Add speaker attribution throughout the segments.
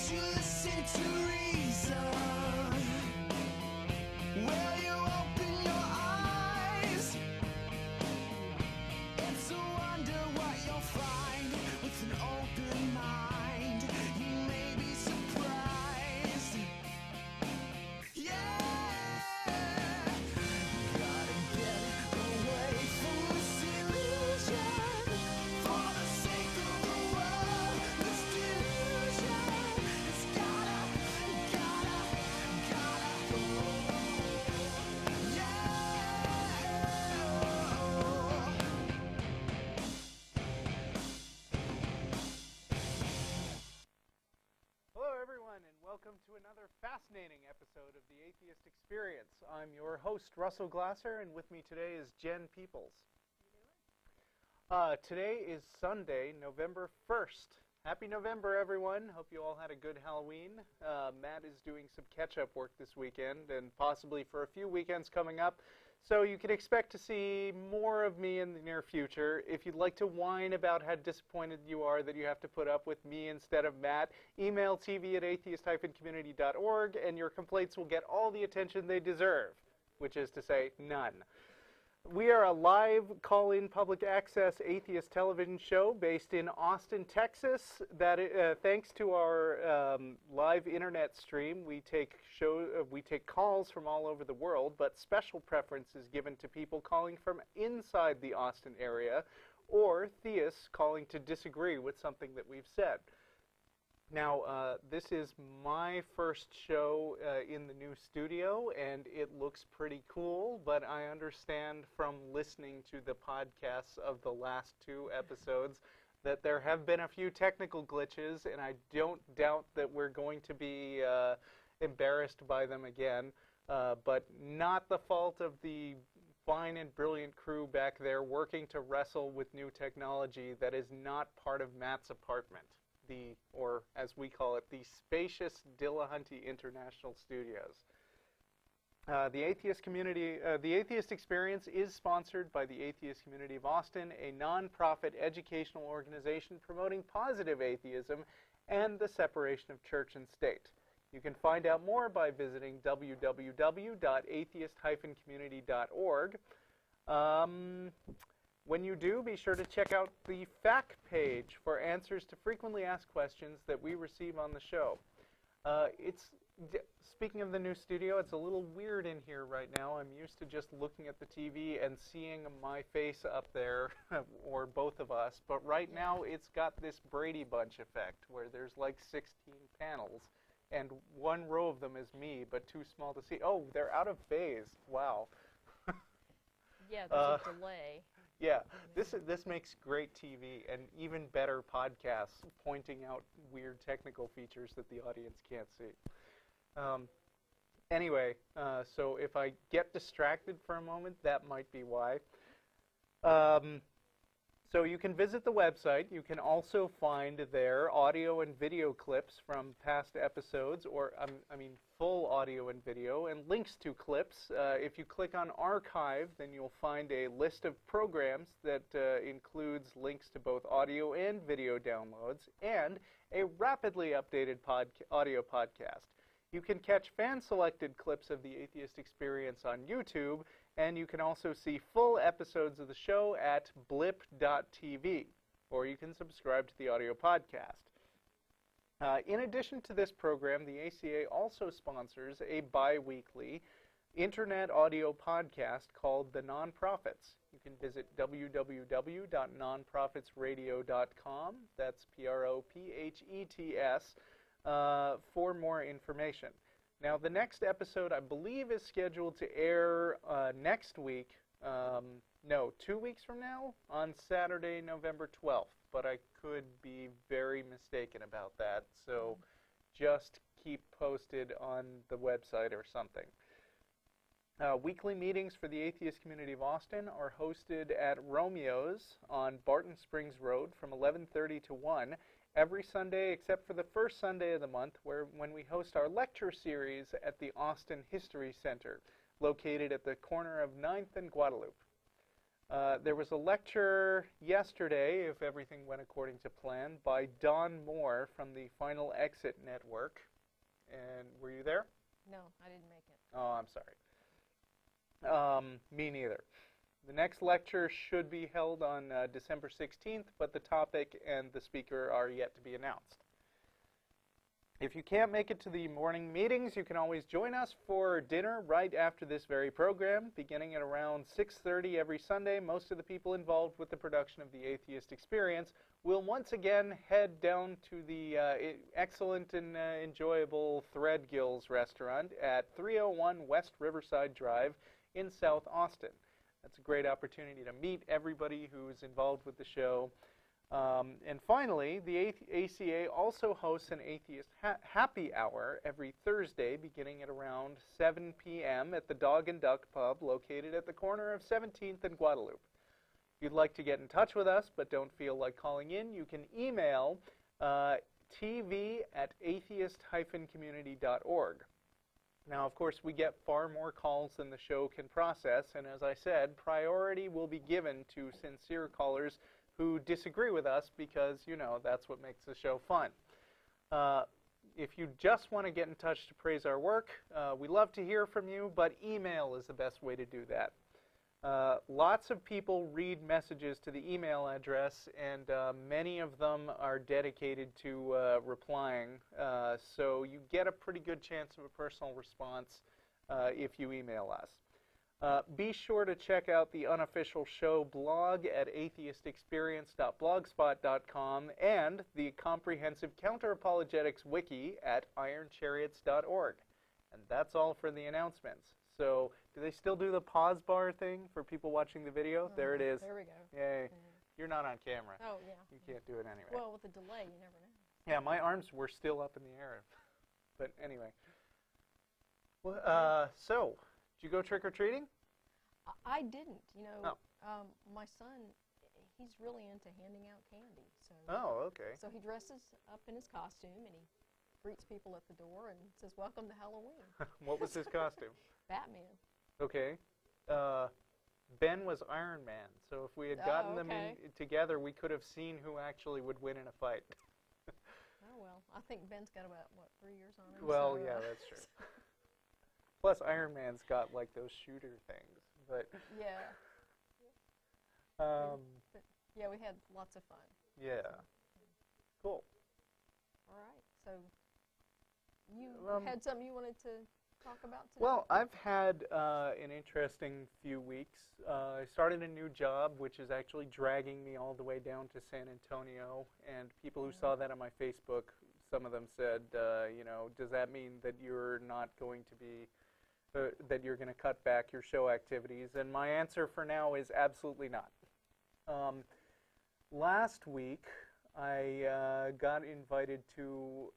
Speaker 1: you listen to reason? Will you open your eyes? It's a wonder what you'll find with an open mind. You may be surprised. Yeah. Gotta get away from this illusion for the sake of the world. This delusion, it's gotta go. Yeah.
Speaker 2: Hello, everyone, and welcome to another fascinating episode of the Atheist Experience. I'm your host, Russell Glasser, and with me today is Jen Peeples. Today is Sunday, November 1st. Happy November, everyone. Hope you all had a good Halloween. Matt is doing some catch-up work this weekend and possibly for a few weekends coming up. So you can expect to see more of me in the near future. If you'd like to whine about how disappointed you are that you have to put up with me instead of Matt, email tv@atheist-community.org and your complaints will get all the attention they deserve, which is to say, none. We are a live call-in public access atheist television show based in Austin, Texas. Thanks to our live internet stream, we take calls from all over the world, but special preference is given to people calling from inside the Austin area or theists calling to disagree with something that we've said. Now, this is my first show in the new studio, and it looks pretty cool, but I understand from listening to the podcasts of the last two episodes that there have been a few technical glitches, and I don't doubt that we're going to be embarrassed by them again, but not the fault of the fine and brilliant crew back there working to wrestle with new technology that is not part of Matt's apartment. Or as we call it, the spacious Dillahunty International Studios. The Atheist Experience is sponsored by the Atheist Community of Austin, a non-profit educational organization promoting positive atheism and the separation of church and state. You can find out more by visiting www.atheist-community.org. When you do, be sure to check out the FAQ page for answers to frequently asked questions that we receive on the show. Speaking of the new studio, it's a little weird in here right now. I'm used to just looking at the TV and seeing my face up there, or both of us, but right now it's got this Brady Bunch effect where there's like 16 panels, and one row of them is me, but too small to see. Oh, they're out of phase. Wow.
Speaker 3: Yeah, there's a delay.
Speaker 2: Yeah, this makes great TV and even better podcasts pointing out weird technical features that the audience can't see. Anyway, so if I get distracted for a moment, that might be why. So you can visit the website. You can also find there audio and video clips from past episodes, or I mean full audio and video, and links to clips. If you click on Archive, then you'll find a list of programs that includes links to both audio and video downloads, and a rapidly updated audio podcast. You can catch fan-selected clips of the Atheist Experience on YouTube, and you can also see full episodes of the show at blip.tv, or you can subscribe to the audio podcast. In addition to this program, the ACA also sponsors a bi-weekly internet audio podcast called The Nonprofits. You can visit www.nonprofitsradio.com, that's P-R-O-P-H-E-T-S, for more information. Now, the next episode, I believe, is scheduled to air next week. No, 2 weeks from now, on Saturday, November 12th. But I could be very mistaken about that. So just keep posted on the website or something. Weekly meetings for the Atheist Community of Austin are hosted at Romeo's on Barton Springs Road from 11:30 to 1 every Sunday except for the first Sunday of the month when we host our lecture series at the Austin History Center, located at the corner of 9th and Guadalupe. There was a lecture yesterday, if everything went according to plan, by Don Moore from the Final Exit Network. And were you there?
Speaker 3: No, I didn't make it.
Speaker 2: Oh, I'm sorry. Me neither. The next lecture should be held on December 16th, but the topic and the speaker are yet to be announced. If you can't make it to the morning meetings, you can always join us for dinner right after this very program, beginning at around 6:30 every Sunday. Most of the people involved with the production of the Atheist Experience will once again head down to the excellent and enjoyable Threadgill's restaurant at 301 West Riverside Drive in South Austin. That's a great opportunity to meet everybody who's involved with the show. And finally, the ACA also hosts an Atheist Happy Hour every Thursday, beginning at around 7 p.m. at the Dog and Duck Pub, located at the corner of 17th and Guadalupe. If you'd like to get in touch with us but don't feel like calling in, you can email tv@atheist-community.org. Now, of course, we get far more calls than the show can process, and as I said, priority will be given to sincere callers who disagree with us because, you know, that's what makes the show fun. If you just want to get in touch to praise our work, we love to hear from you, but email is the best way to do that. Lots of people read messages to the email address, and many of them are dedicated to replying, so you get a pretty good chance of a personal response if you email us. Be sure to check out the unofficial show blog at atheistexperience.blogspot.com and the comprehensive counter-apologetics wiki at ironchariots.org. And that's all for the announcements. So, do they still do the pause bar thing for people watching the video? There it is.
Speaker 3: There we go.
Speaker 2: Yay.
Speaker 3: Yeah.
Speaker 2: You're not on camera.
Speaker 3: Oh, yeah.
Speaker 2: You can't do it anyway.
Speaker 3: Well, with the delay, you never know.
Speaker 2: Yeah, my arms were still up in the air. But anyway. Well, so, did you go trick-or-treating?
Speaker 3: I didn't. You know,
Speaker 2: Oh.
Speaker 3: my son, he's really into handing out candy. So,
Speaker 2: Oh, okay.
Speaker 3: So he dresses up in his costume, and he greets people at the door and says, "Welcome to Halloween."
Speaker 2: What was his costume?
Speaker 3: Batman.
Speaker 2: Okay. Ben was Iron Man, so if we had gotten them together, we could have seen who actually would win in a fight.
Speaker 3: Oh, well, I think Ben's got about, 3 years on him?
Speaker 2: Well,
Speaker 3: so,
Speaker 2: yeah, that's true. Plus, Iron Man's got, like, those shooter things, but...
Speaker 3: Yeah.
Speaker 2: Um,
Speaker 3: yeah, we had lots of fun.
Speaker 2: yeah. Cool.
Speaker 3: All right, so you had something you wanted to talk about today?
Speaker 2: Well, I've had an interesting few weeks. I started a new job, which is actually dragging me all the way down to San Antonio, and people who saw that on my Facebook, some of them said, you know, does that mean that you're not going to be, that you're going to cut back your show activities? And my answer for now is absolutely not. Last week, I got invited to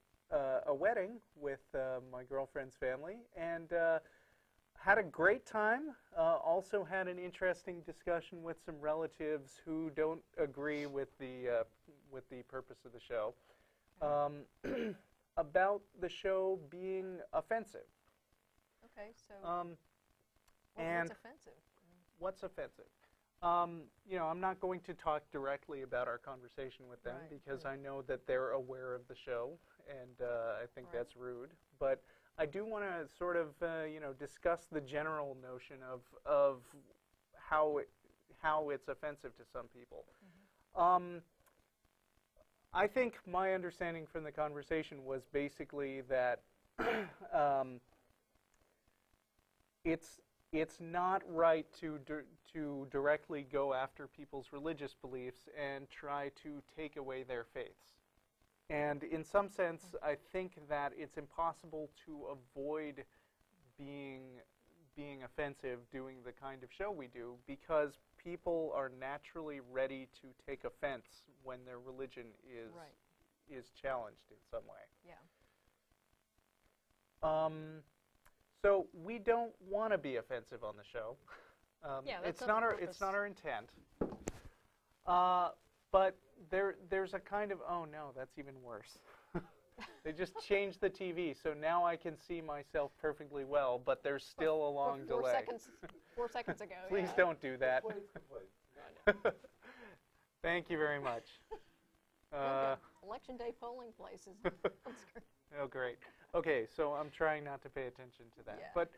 Speaker 2: a wedding with my girlfriend's family, and had a great time. Also had an interesting discussion with some relatives who don't agree with the purpose of the show, about the show being offensive.
Speaker 3: Okay, so
Speaker 2: and
Speaker 3: what's offensive?
Speaker 2: What's offensive? You know, I'm not going to talk directly about our conversation with them because I know that they're aware of the show, and I think that's rude. But I do want to sort of, you know, discuss the general notion of how it's offensive to some people. I think my understanding from the conversation was basically that it's not right to directly go after people's religious beliefs and try to take away their faiths. And in some sense, I think that it's impossible to avoid being offensive doing the kind of show we do, because people are naturally ready to take offense when their religion is challenged in some way.
Speaker 3: Yeah.
Speaker 2: So we don't want to be offensive on the show. It's not our intent. But there's a kind of, oh no, that's even worse. They just changed the TV, so now I can see myself perfectly well, but there's still a long delay.
Speaker 3: 4 seconds ago.
Speaker 2: Please don't do that. Thank you very much.
Speaker 3: Election day polling places.
Speaker 2: Oh, great. Okay, so I'm trying not to pay attention to that.
Speaker 3: Yeah.
Speaker 2: But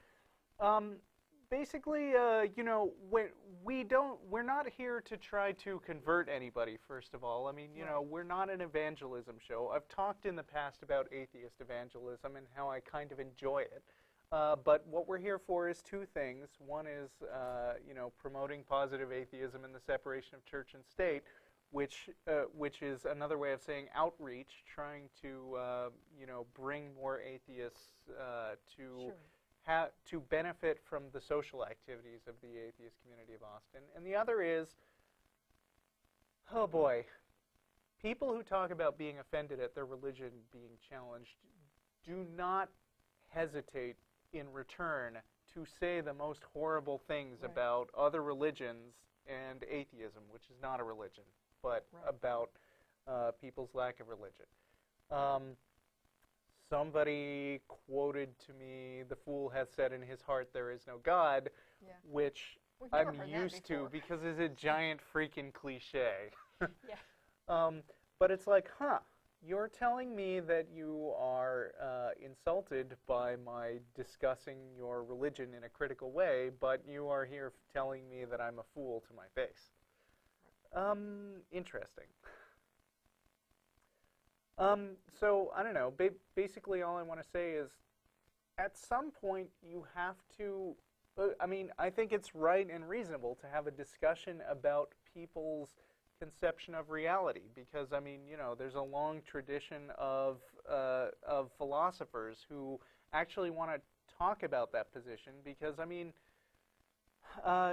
Speaker 2: basically, you know, we're not here to try to convert anybody, first of all. I mean, you know, we're not an evangelism show. I've talked in the past about atheist evangelism and how I kind of enjoy it. But what we're here for is two things. One is, you know, promoting positive atheism and the separation of church and state, which is another way of saying outreach, trying to, you know, bring more atheists to benefit from the social activities of the Atheist Community of Austin. And the other is, oh boy, people who talk about being offended at their religion being challenged do not hesitate in return to say the most horrible things about other religions and atheism, which is not a religion, but about people's lack of religion. Somebody quoted to me, "The fool has said in his heart there is no God," which I'm used to because it's a giant freaking cliche. But it's like, huh, you're telling me that you are insulted by my discussing your religion in a critical way, but you are here telling me that I'm a fool to my face. Interesting. So, I don't know, basically all I want to say is, at some point you have to, I mean, I think it's right and reasonable to have a discussion about people's conception of reality, because, I mean, you know, there's a long tradition of philosophers who actually want to talk about that position, because, I mean,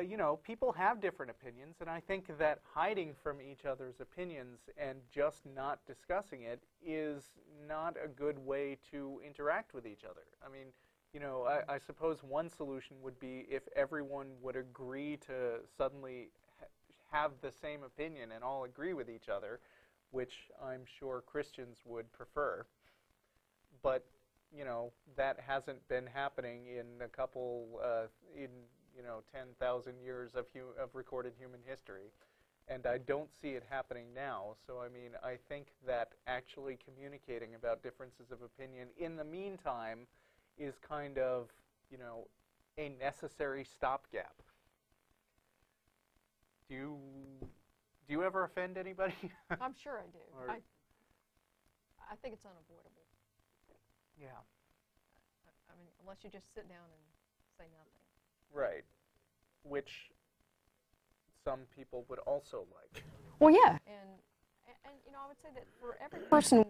Speaker 2: you know, people have different opinions, and I think that hiding from each other's opinions and just not discussing it is not a good way to interact with each other. I mean, you know, I suppose one solution would be if everyone would agree to suddenly have the same opinion and all agree with each other, which I'm sure Christians would prefer. But, you know, that hasn't been happening in a couple, you know, 10,000 years of recorded human history. And I don't see it happening now. So, I mean, I think that actually communicating about differences of opinion in the meantime is kind of, you know, a necessary stopgap. Do you ever offend anybody?
Speaker 3: I'm sure I do. I think it's unavoidable.
Speaker 2: Yeah.
Speaker 3: I mean, unless you just sit down and say nothing.
Speaker 2: Right. Which some people would also like.
Speaker 3: Well, yeah. And you know, I would say that for every person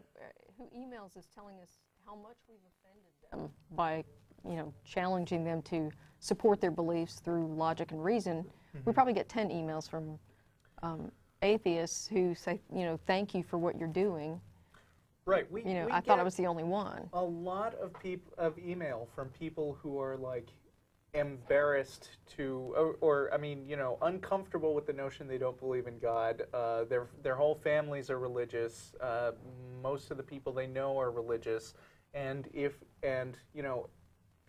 Speaker 3: who emails us telling us how much we've offended them by, you know, challenging them to support their beliefs through logic and reason, we probably get 10 emails from atheists who say, you know, thank you for what you're doing.
Speaker 2: Right.
Speaker 3: You know, I thought I was the only one.
Speaker 2: A lot of email from people who are like embarrassed to, or I mean, you know, uncomfortable with the notion they don't believe in God. Their whole families are religious. Most of the people they know are religious, and you know,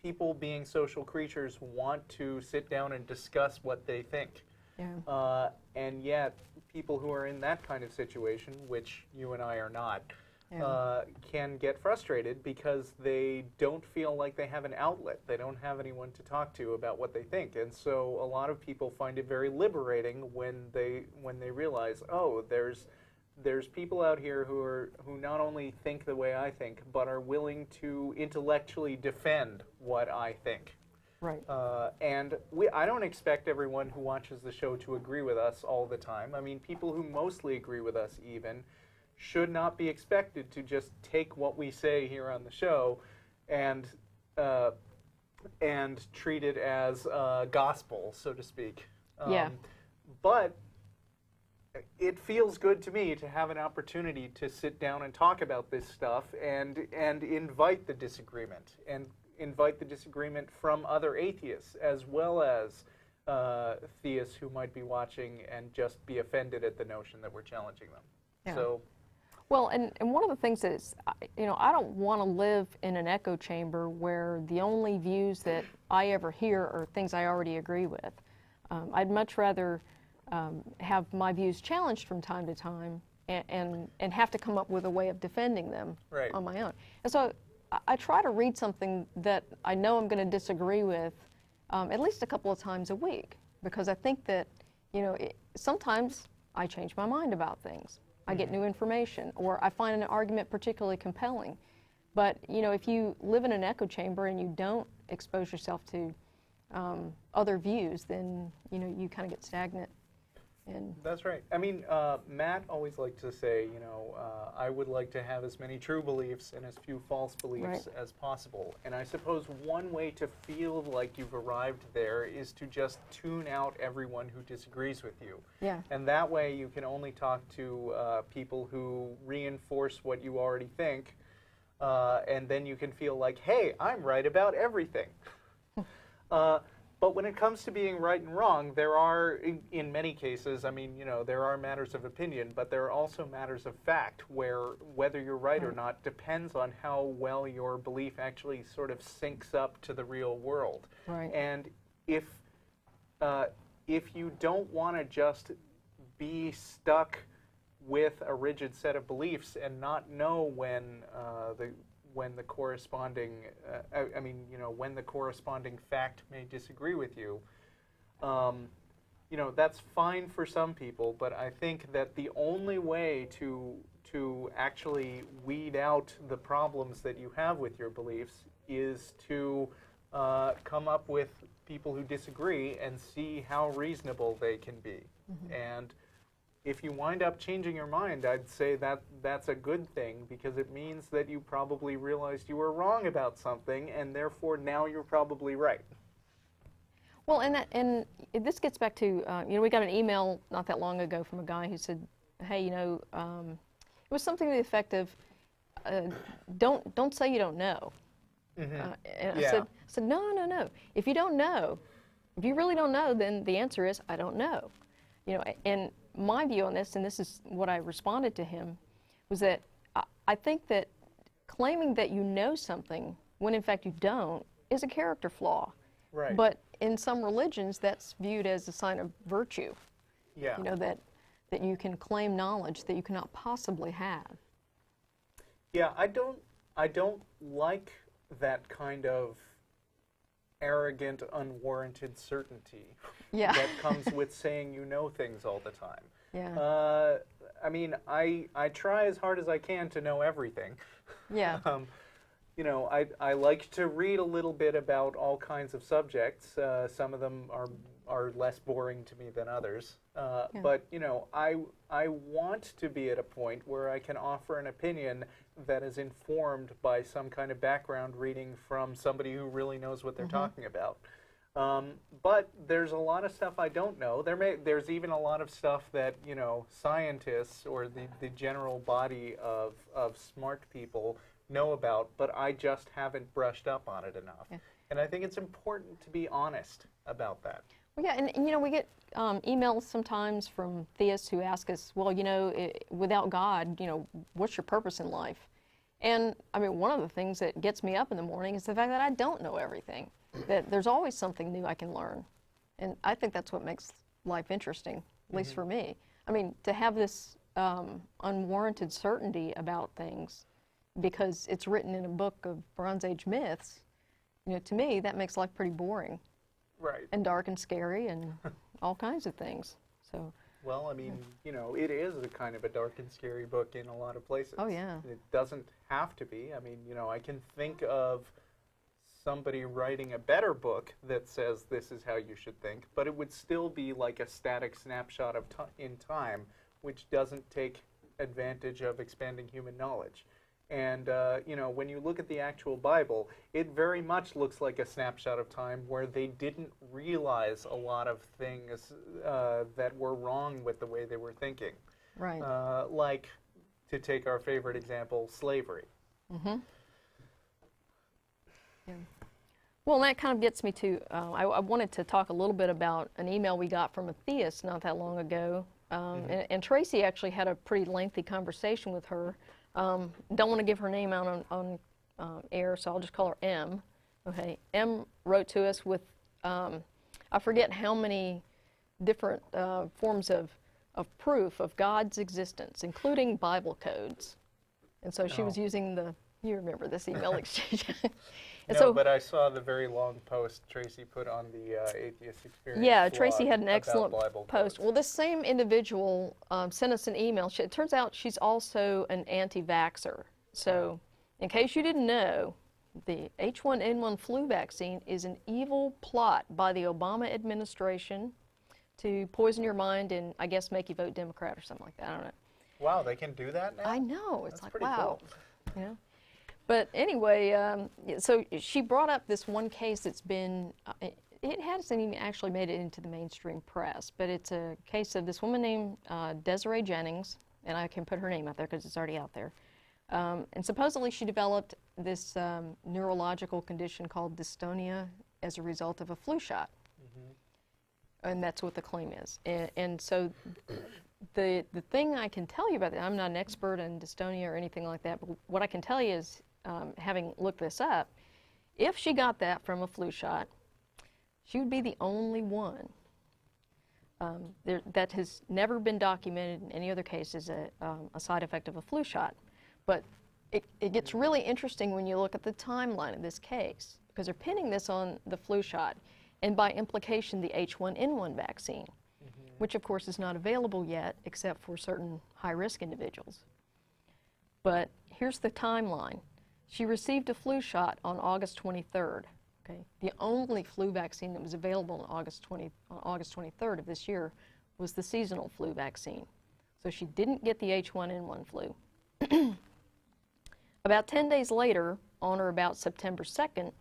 Speaker 2: people being social creatures want to sit down and discuss what they think. Yeah. And yet, people who are in that kind of situation, which you and I are not, can get frustrated because they don't feel like they have an outlet. They don't have anyone to talk to about what they think. And so a lot of people find it very liberating when they realize, oh, there's people out here who not only think the way I think, but are willing to intellectually defend what I think.
Speaker 3: Right.
Speaker 2: And I don't expect everyone who watches the show to agree with us all the time. I mean, people who mostly agree with us even should not be expected to just take what we say here on the show and treat it as gospel, so to speak.
Speaker 3: Yeah.
Speaker 2: But it feels good to me to have an opportunity to sit down and talk about this stuff and invite the disagreement, and invite the disagreement from other atheists as well as theists who might be watching and just be offended at the notion that we're challenging them. Yeah. So.
Speaker 3: Well, and one of the things is, you know, I don't want to live in an echo chamber where the only views that I ever hear are things I already agree with. I'd much rather have my views challenged from time to time and have to come up with a way of defending them
Speaker 2: Right.
Speaker 3: on my own. And so I try to read something that I know I'm going to disagree with at least a couple of times a week, because I think that, you know, sometimes I change my mind about things. I get new information, or I find an argument particularly compelling. But, you know, if you live in an echo chamber and you don't expose yourself to other views, then, you know, you kind of get stagnant. And
Speaker 2: That's right. I mean, Matt always liked to say, you know, I would like to have as many true beliefs and as few false beliefs
Speaker 3: Right.
Speaker 2: as possible. And I suppose one way to feel like you've arrived there is to just tune out everyone who disagrees with you.
Speaker 3: yeah,
Speaker 2: And that way you can only talk to people who reinforce what you already think, and then you can feel like, hey, I'm right about everything. But when it comes to being right and wrong, there are, in many cases, I mean, you know, there are matters of opinion, but there are also matters of fact where whether you're right or not depends on how well your belief actually sort of syncs up to the real world.
Speaker 3: right.
Speaker 2: And if you don't want to just be stuck with a rigid set of beliefs and not know when the corresponding, I mean, you know, when the corresponding fact may disagree with you, you know, that's fine for some people, but I think that the only way to actually weed out the problems that you have with your beliefs is to come up with people who disagree and see how reasonable they can be. And if you wind up changing your mind, I'd say that that's a good thing, because it means that you probably realized you were wrong about something, and therefore now you're probably right.
Speaker 3: Well, and this gets back to, you know, we got an email not that long ago from a guy who said, hey, you know, it was something to the effect of, don't say you don't know. And
Speaker 2: Yeah.
Speaker 3: I said, no. If you don't know, if you really don't know, then the answer is, I don't know. You know, and my view on this, and this is what I responded to him, was that I think that claiming that you know something when in fact you don't is a character flaw.
Speaker 2: Right.
Speaker 3: But in some religions, that's viewed as a sign of virtue.
Speaker 2: Yeah.
Speaker 3: You know, that you can claim knowledge that you cannot possibly have.
Speaker 2: Yeah, I don't like that kind of arrogant, unwarranted certainty
Speaker 3: Yeah.
Speaker 2: that comes with saying you know things all the time.
Speaker 3: Yeah.
Speaker 2: I mean, I try as hard as I can to know everything.
Speaker 3: Yeah.
Speaker 2: You know, I like to read a little bit about all kinds of subjects. Some of them are less boring to me than others. But, you know, I want to be at a point where I can offer an opinion that is informed by some kind of background reading from somebody who really knows what they're talking about. But there's a lot of stuff I don't know. There's even a lot of stuff that, you know, scientists or the general body of smart people know about, but I just haven't brushed up on it enough.
Speaker 3: Yeah.
Speaker 2: And I think it's important to be honest about that.
Speaker 3: Well, yeah, and you know, we get emails sometimes from theists who ask us, well, you know, without God, you know, what's your purpose in life? And I mean, one of the things that gets me up in the morning is the fact that I don't know everything, that there's always something new I can learn. And I think that's what makes life interesting, at least for me. I mean, to have this unwarranted certainty about things because it's written in a book of Bronze Age myths, you know, to me, that makes life pretty boring.
Speaker 2: Right.
Speaker 3: And dark and scary and all kinds of things. So.
Speaker 2: Well, I mean, you know, it is a kind of a dark and scary book in a lot of places.
Speaker 3: Oh, yeah.
Speaker 2: It doesn't have to be. I mean, you know, I can think of somebody writing a better book that says this is how you should think, but it would still be like a static snapshot of in time, which doesn't take advantage of expanding human knowledge. And, you know, when you look at the actual Bible, it very much looks like a snapshot of time where they didn't realize a lot of things that were wrong with the way they were thinking.
Speaker 3: Right.
Speaker 2: Like, to take our favorite example, slavery.
Speaker 3: Mm-hmm. Yeah. Well, and that kind of gets me to, I wanted to talk a little bit about an email we got from a theist not that long ago. And Tracy actually had a pretty lengthy conversation with her. Don't want to give her name out on air, so I'll just call her M. Okay, M wrote to us with, I forget how many different forms of proof of God's existence, including Bible codes. And so she was using you remember this email exchange. And
Speaker 2: no, but I saw the very long post Tracy put on the Atheist Experience
Speaker 3: Yeah,
Speaker 2: blog
Speaker 3: Tracy had an
Speaker 2: about
Speaker 3: excellent
Speaker 2: Bible
Speaker 3: post.
Speaker 2: codes.
Speaker 3: Well, this same individual sent us an email. It turns out she's also an anti-vaxxer. So, in case you didn't know, the H1N1 flu vaccine is an evil plot by the Obama administration to poison your mind and, I guess, make you vote Democrat or something like that. I don't know.
Speaker 2: Wow, they can do that now?
Speaker 3: I know. It's
Speaker 2: That's
Speaker 3: like,
Speaker 2: pretty
Speaker 3: wow.
Speaker 2: cool.
Speaker 3: Yeah. But anyway, so she brought up this one case that's been, it hasn't even actually made it into the mainstream press, but it's a case of this woman named Desiree Jennings, and I can put her name out there because it's already out there. And supposedly she developed this neurological condition called dystonia as a result of a flu shot. And that's what the claim is. And so the thing I can tell you about that, I'm not an expert in dystonia or anything like that, but what I can tell you is, having looked this up, if she got that from a flu shot, she would be the only one. That has never been documented in any other case as a side effect of a flu shot. But it gets really interesting when you look at the timeline of this case, because they're pinning this on the flu shot, and by implication the H1N1 vaccine, which of course is not available yet except for certain high-risk individuals. But here's the timeline. She received a flu shot on August 23rd. Okay? The only flu vaccine that was available on August 23rd of this year was the seasonal flu vaccine. So she didn't get the H1N1 flu. About 10 days later, on or about September 2nd,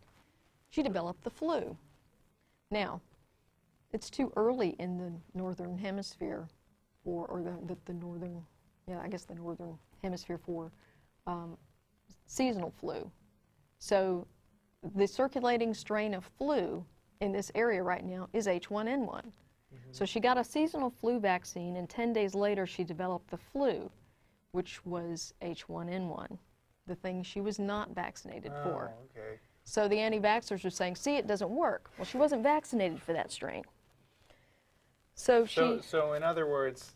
Speaker 3: she developed the flu. Now, it's too early in the northern hemisphere or the northern, yeah, I guess the northern hemisphere for seasonal flu. So the circulating strain of flu in this area right now is H1N1. So she got a seasonal flu vaccine, and 10 days later she developed the flu, which was H1N1, the thing she was not vaccinated for.
Speaker 2: Okay.
Speaker 3: So the anti-vaxxers are saying, see, it doesn't work. Well, she wasn't vaccinated for that strain. So
Speaker 2: in other words,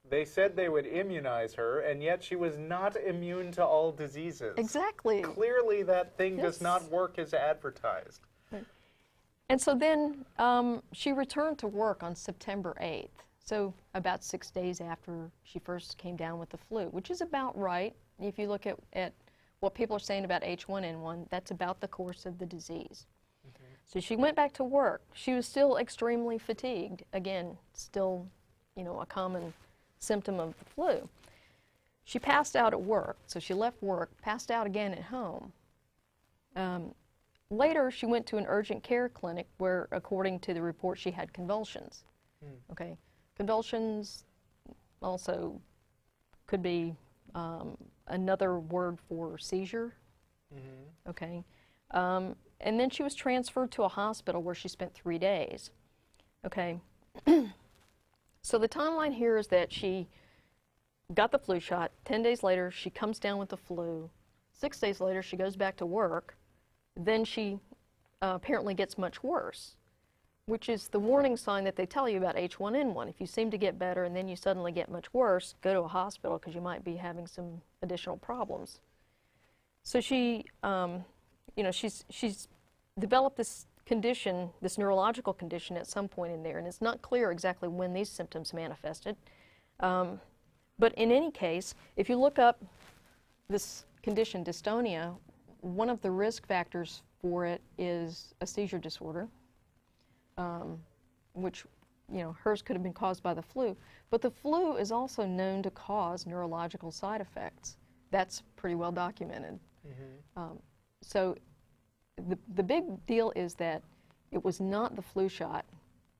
Speaker 2: they said they would immunize her, and yet she was not immune to all diseases.
Speaker 3: Exactly.
Speaker 2: Clearly that thing does
Speaker 3: Yes.
Speaker 2: not work as advertised.
Speaker 3: And so then she returned to work on September 8th, so about 6 days after she first came down with the flu, which is about right. If you look at what people are saying about H1N1, that's about the course of the disease. So she went back to work. She was still extremely fatigued. Again, still, a common symptom of the flu. She passed out at work, so she left work, passed out again at home. Later, she went to an urgent care clinic where, according to the report, she had convulsions. Okay, convulsions also could be another word for seizure. Okay, and then she was transferred to a hospital where she spent 3 days. Okay, so the timeline here is that she got the flu shot. 10 days later, she comes down with the flu. 6 days later, she goes back to work. Then she apparently gets much worse, which is the warning sign that they tell you about H1N1. If you seem to get better and then you suddenly get much worse, go to a hospital because you might be having some additional problems. So she, she's developed this condition, this neurological condition at some point in there, and it's not clear exactly when these symptoms manifested. But in any case, if you look up this condition, dystonia, one of the risk factors for it is a seizure disorder, which, hers could have been caused by the flu. But the flu is also known to cause neurological side effects. That's pretty well documented. So the big deal is that it was not the flu shot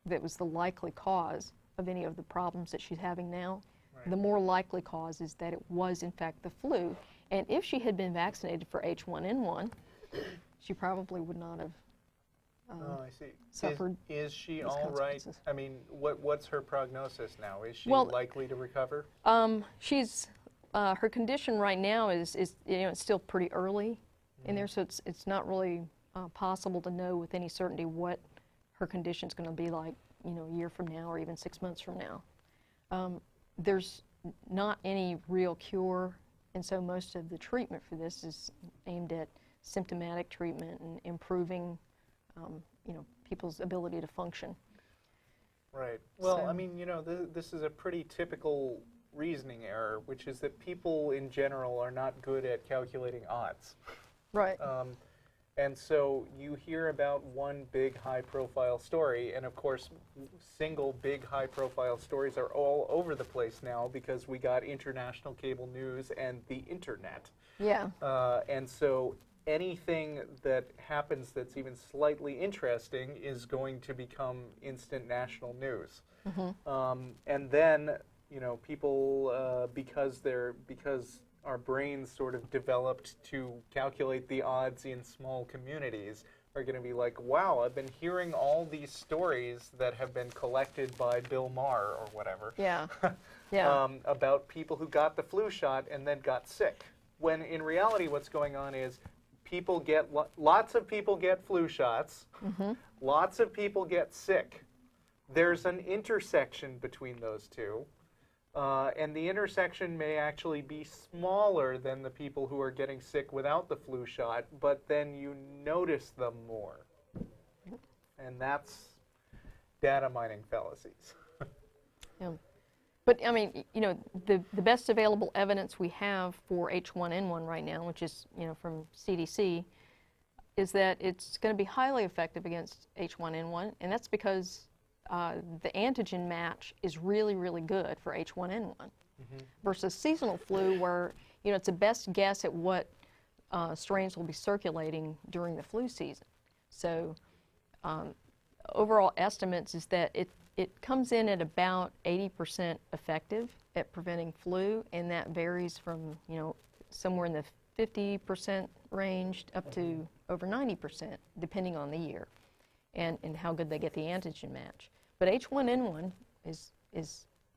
Speaker 3: that was the likely cause of any of the problems that she's having now. Right. The more likely cause is that it was, in fact, the flu. And if she had been vaccinated for H1N1, she probably would not have suffered.
Speaker 2: Is she all right? I mean, what's her prognosis now? Is she likely to recover?
Speaker 3: She's her condition right now is it's still pretty early in there, so it's not really possible to know with any certainty what her condition's going to be like you know, a year from now or even 6 months from now. There's not any real cure, and so most of the treatment for this is aimed at symptomatic treatment and improving, you know, people's ability to function.
Speaker 2: Right. Well,
Speaker 3: So-
Speaker 2: I mean, you know, this is a pretty typical reasoning error, which is that people in general are not good at calculating odds.
Speaker 3: Right.
Speaker 2: And so you hear about one big high-profile story, and of course, single big high-profile stories are all over the place now because we got international cable news and the internet.
Speaker 3: Yeah.
Speaker 2: And so anything that happens that's even slightly interesting is going to become instant national news. And then, you know, people, because our brains sort of developed to calculate the odds in small communities, are going to be like, wow, I've been hearing all these stories that have been collected by Bill Maher or whatever.
Speaker 3: Yeah. Yeah.
Speaker 2: About people who got the flu shot and then got sick. When in reality what's going on is people get, lots of people get flu shots, lots of people get sick. There's an intersection between those two. And the intersection may actually be smaller than the people who are getting sick without the flu shot, but then you notice them more. And that's data mining fallacies.
Speaker 3: Yeah. But, I mean, you know, the best available evidence we have for H1N1 right now, which is, you know, from CDC, is that it's going to be highly effective against H1N1, and that's because the antigen match is really, really good for H1N1 versus seasonal flu where, you know, it's a best guess at what strains will be circulating during the flu season. So overall estimates is that it comes in at about 80% effective at preventing flu, and that varies from, you know, somewhere in the 50% range up to over 90%, depending on the year and how good they get the antigen match. But H1N1 is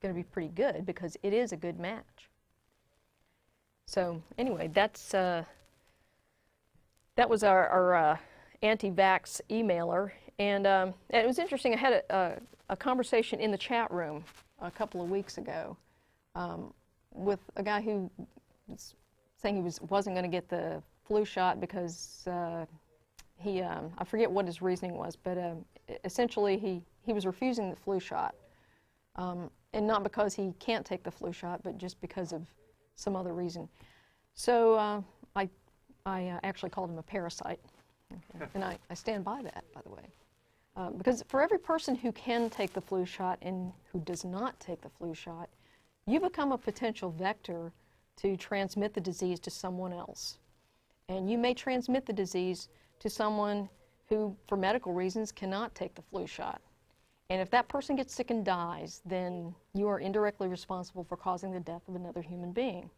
Speaker 3: going to be pretty good because it is a good match. So anyway, that was our anti-vax emailer, and it was interesting. I had a conversation in the chat room a couple of weeks ago with a guy who was saying he wasn't going to get the flu shot because he I forget what his reasoning was, but essentially he was refusing the flu shot, and not because he can't take the flu shot, but just because of some other reason. So I actually called him a parasite, and I stand by that, by the way. Because for every person who can take the flu shot and who does not take the flu shot, you become a potential vector to transmit the disease to someone else. And you may transmit the disease to someone who, for medical reasons, cannot take the flu shot. And if that person gets sick and dies, then you are indirectly responsible for causing the death of another human being,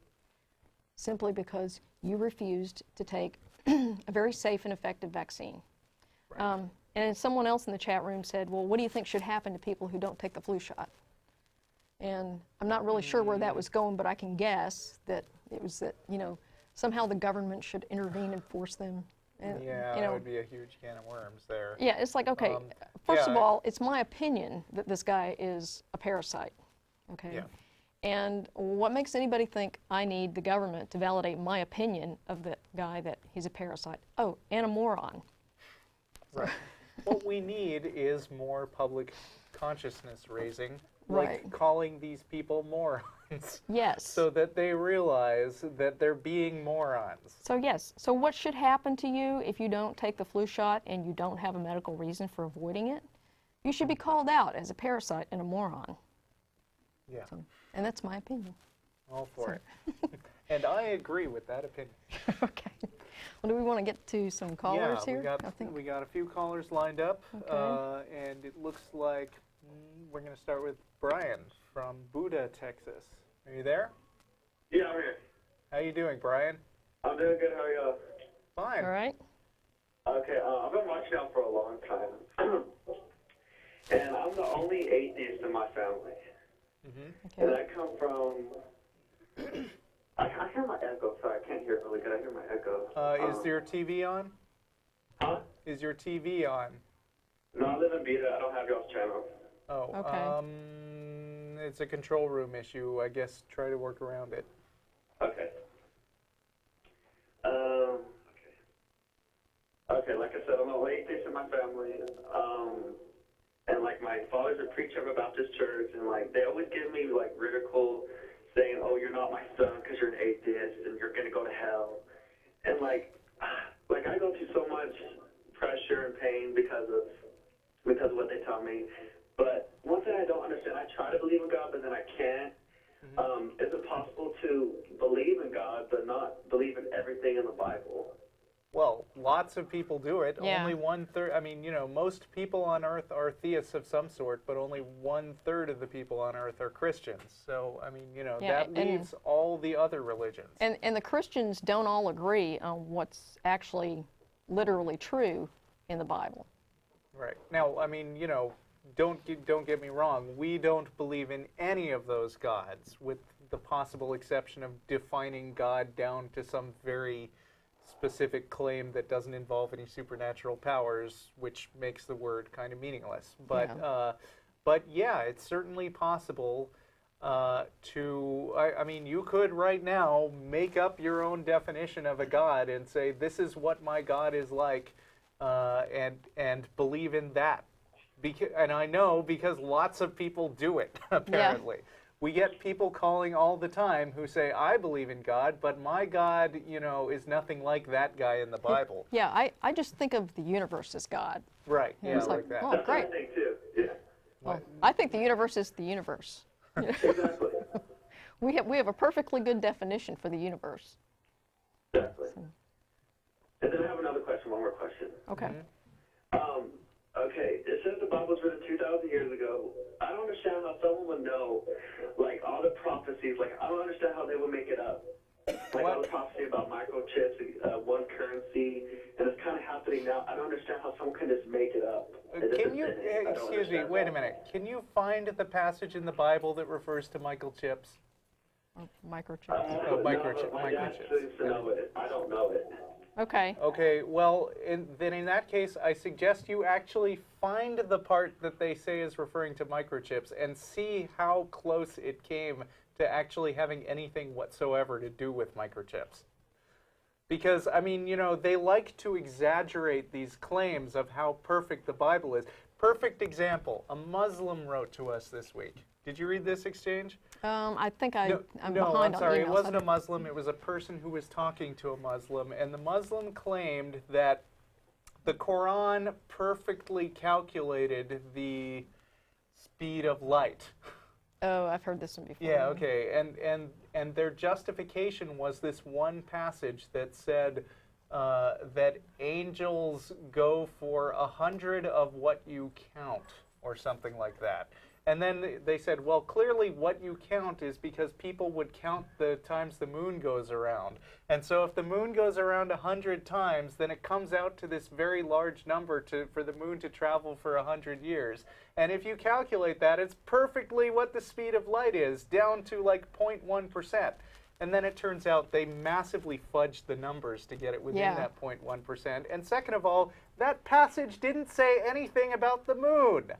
Speaker 3: simply because you refused to take a very safe and effective vaccine.
Speaker 2: Right.
Speaker 3: And someone else in the chat room said, well, what do you think should happen to people who don't take the flu shot? And I'm not really sure where that was going, but I can guess that it was that, you know, somehow the government should intervene and force them. And,
Speaker 2: Yeah,
Speaker 3: you
Speaker 2: that
Speaker 3: know,
Speaker 2: would be a huge can of worms there.
Speaker 3: yeah, it's like, okay, first
Speaker 2: yeah,
Speaker 3: of all, it's my opinion that this guy is a parasite, okay?
Speaker 2: Yeah.
Speaker 3: And what makes anybody think I need the government to validate my opinion of the guy that he's a parasite? Oh, and a moron.
Speaker 2: Right. What we need is more public consciousness raising, like
Speaker 3: Right.
Speaker 2: calling these people morons.
Speaker 3: Yes.
Speaker 2: So that they realize that they're being morons.
Speaker 3: So yes, so what should happen to you if you don't take the flu shot and you don't have a medical reason for avoiding it? You should be called out as a parasite and a moron.
Speaker 2: Yeah,
Speaker 3: So, and that's my opinion.
Speaker 2: all for it. And I agree with that opinion.
Speaker 3: Okay. Well, do we want to get to some callers
Speaker 2: yeah,
Speaker 3: here?
Speaker 2: we got a few callers lined up,
Speaker 3: Okay.
Speaker 2: and it looks like we're going to start with Brian from Buda, Texas. Are you there?
Speaker 4: Yeah, I'm here.
Speaker 2: How you doing, Brian?
Speaker 4: I'm doing good. How are you?
Speaker 2: Fine.
Speaker 3: All right.
Speaker 4: Okay, I've been watching out for a long time. And I'm the only atheist in my family.
Speaker 2: Mm-hmm.
Speaker 4: And
Speaker 3: Okay.
Speaker 4: I come from... I hear my echo. Sorry, I can't hear it really good. I hear my echo.
Speaker 2: Is your TV on?
Speaker 4: Huh?
Speaker 2: Is your TV on?
Speaker 4: No, I live in Beta. I don't have y'all's channel.
Speaker 2: Oh,
Speaker 3: Okay.
Speaker 2: It's a control room issue. I guess try to work around it.
Speaker 4: Okay. Okay, like I said, I'm an atheist in my family. And like my father's a preacher of a Baptist church, and like they always give me like ridicule, saying, "Oh, you're not my son because you're an atheist, and you're gonna go to hell." And like I go through so much pressure and pain because of what they tell me. But one thing I don't understand, I try to believe in God, but then I can't. Is it possible to believe in God but not believe in everything in the Bible?
Speaker 2: Well, lots of people do it.
Speaker 3: Yeah.
Speaker 2: Only 1/3. I mean, most people on Earth are theists of some sort, but only 1/3 of the people on Earth are Christians. So, I mean,
Speaker 3: Yeah,
Speaker 2: that leaves all the other religions.
Speaker 3: And the Christians don't all agree on what's actually literally true in the Bible.
Speaker 2: Right. Now, I mean, don't get me wrong. We don't believe in any of those gods, with the possible exception of defining God down to some very specific claim that doesn't involve any supernatural powers, which makes the word kind of meaningless. But yeah, it's certainly possible I mean, you could right now make up your own definition of a god and say, this is what my God is like, and believe in that. And I know because lots of people do it, apparently. Yeah. We get people calling all the time who say, I believe in God, but my God, is nothing like that guy in the Bible.
Speaker 3: Yeah, I just think of the universe as God.
Speaker 2: Right, yeah,
Speaker 3: it's
Speaker 2: like that.
Speaker 3: Oh,
Speaker 4: That's
Speaker 3: great.
Speaker 4: what I think too, yeah.
Speaker 3: Well, I think the universe is the universe.
Speaker 4: Exactly.
Speaker 3: We have a perfectly good definition for the universe.
Speaker 4: Exactly. And then I have another question, one more question.
Speaker 3: Okay.
Speaker 4: Okay, it says the Bible was written 2,000 years ago. I don't understand how someone would know, like, all the prophecies. Like, I don't understand how they would make it up. Like, all the prophecy about microchips, one currency, and it's kind of happening now. I don't understand how someone can just make it up.
Speaker 2: Can you, excuse me, wait a minute. Can you find the passage in the Bible that refers to microchips?
Speaker 3: Microchips.
Speaker 2: Microchips.
Speaker 4: My dad seems to know it. I don't know it.
Speaker 3: Okay.
Speaker 2: Okay, well, then in that case, I suggest you actually find the part that they say is referring to microchips and see how close it came to actually having anything whatsoever to do with microchips. Because, I mean, they like to exaggerate these claims of how perfect the Bible is. Perfect example, a Muslim wrote to us this week. Did you read this exchange?
Speaker 3: I think I'm
Speaker 2: behind
Speaker 3: behind
Speaker 2: I'm sorry,
Speaker 3: on emails.
Speaker 2: It wasn't a Muslim, it was a person who was talking to a Muslim, and the Muslim claimed that the Quran perfectly calculated the speed of light.
Speaker 3: Oh, I've heard this one before.
Speaker 2: Yeah, okay, and their justification was this one passage that said that angels go for 100 of what you count, or something like that. And then they said, well, clearly what you count is because people would count the times the moon goes around. And so if the moon goes around 100 times, then it comes out to this very large number for the moon to travel for 100 years. And if you calculate that, it's perfectly what the speed of light is, down to like 0.1%. And then it turns out they massively fudged the numbers to get it within that 0.1%. And second of all, that passage didn't say anything about the moon.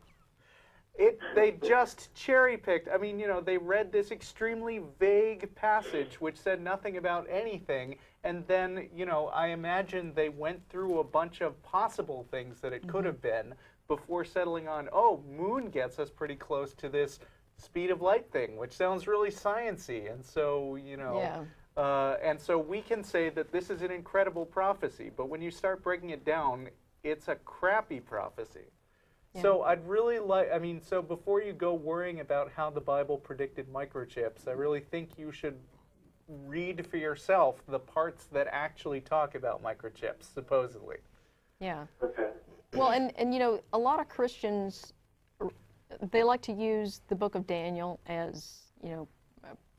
Speaker 2: They just cherry-picked. I mean, they read this extremely vague passage which said nothing about anything, and then, I imagine they went through a bunch of possible things that it could have been before settling on, oh, moon gets us pretty close to this speed of light thing, which sounds really science-y, and so, and so we can say that this is an incredible prophecy, but when you start breaking it down, it's a crappy prophecy. Yeah. So I'd really so before you go worrying about how the Bible predicted microchips, I really think you should read for yourself the parts that actually talk about microchips, supposedly.
Speaker 3: Yeah.
Speaker 4: Okay.
Speaker 3: Well, and a lot of Christians, they like to use the book of Daniel as,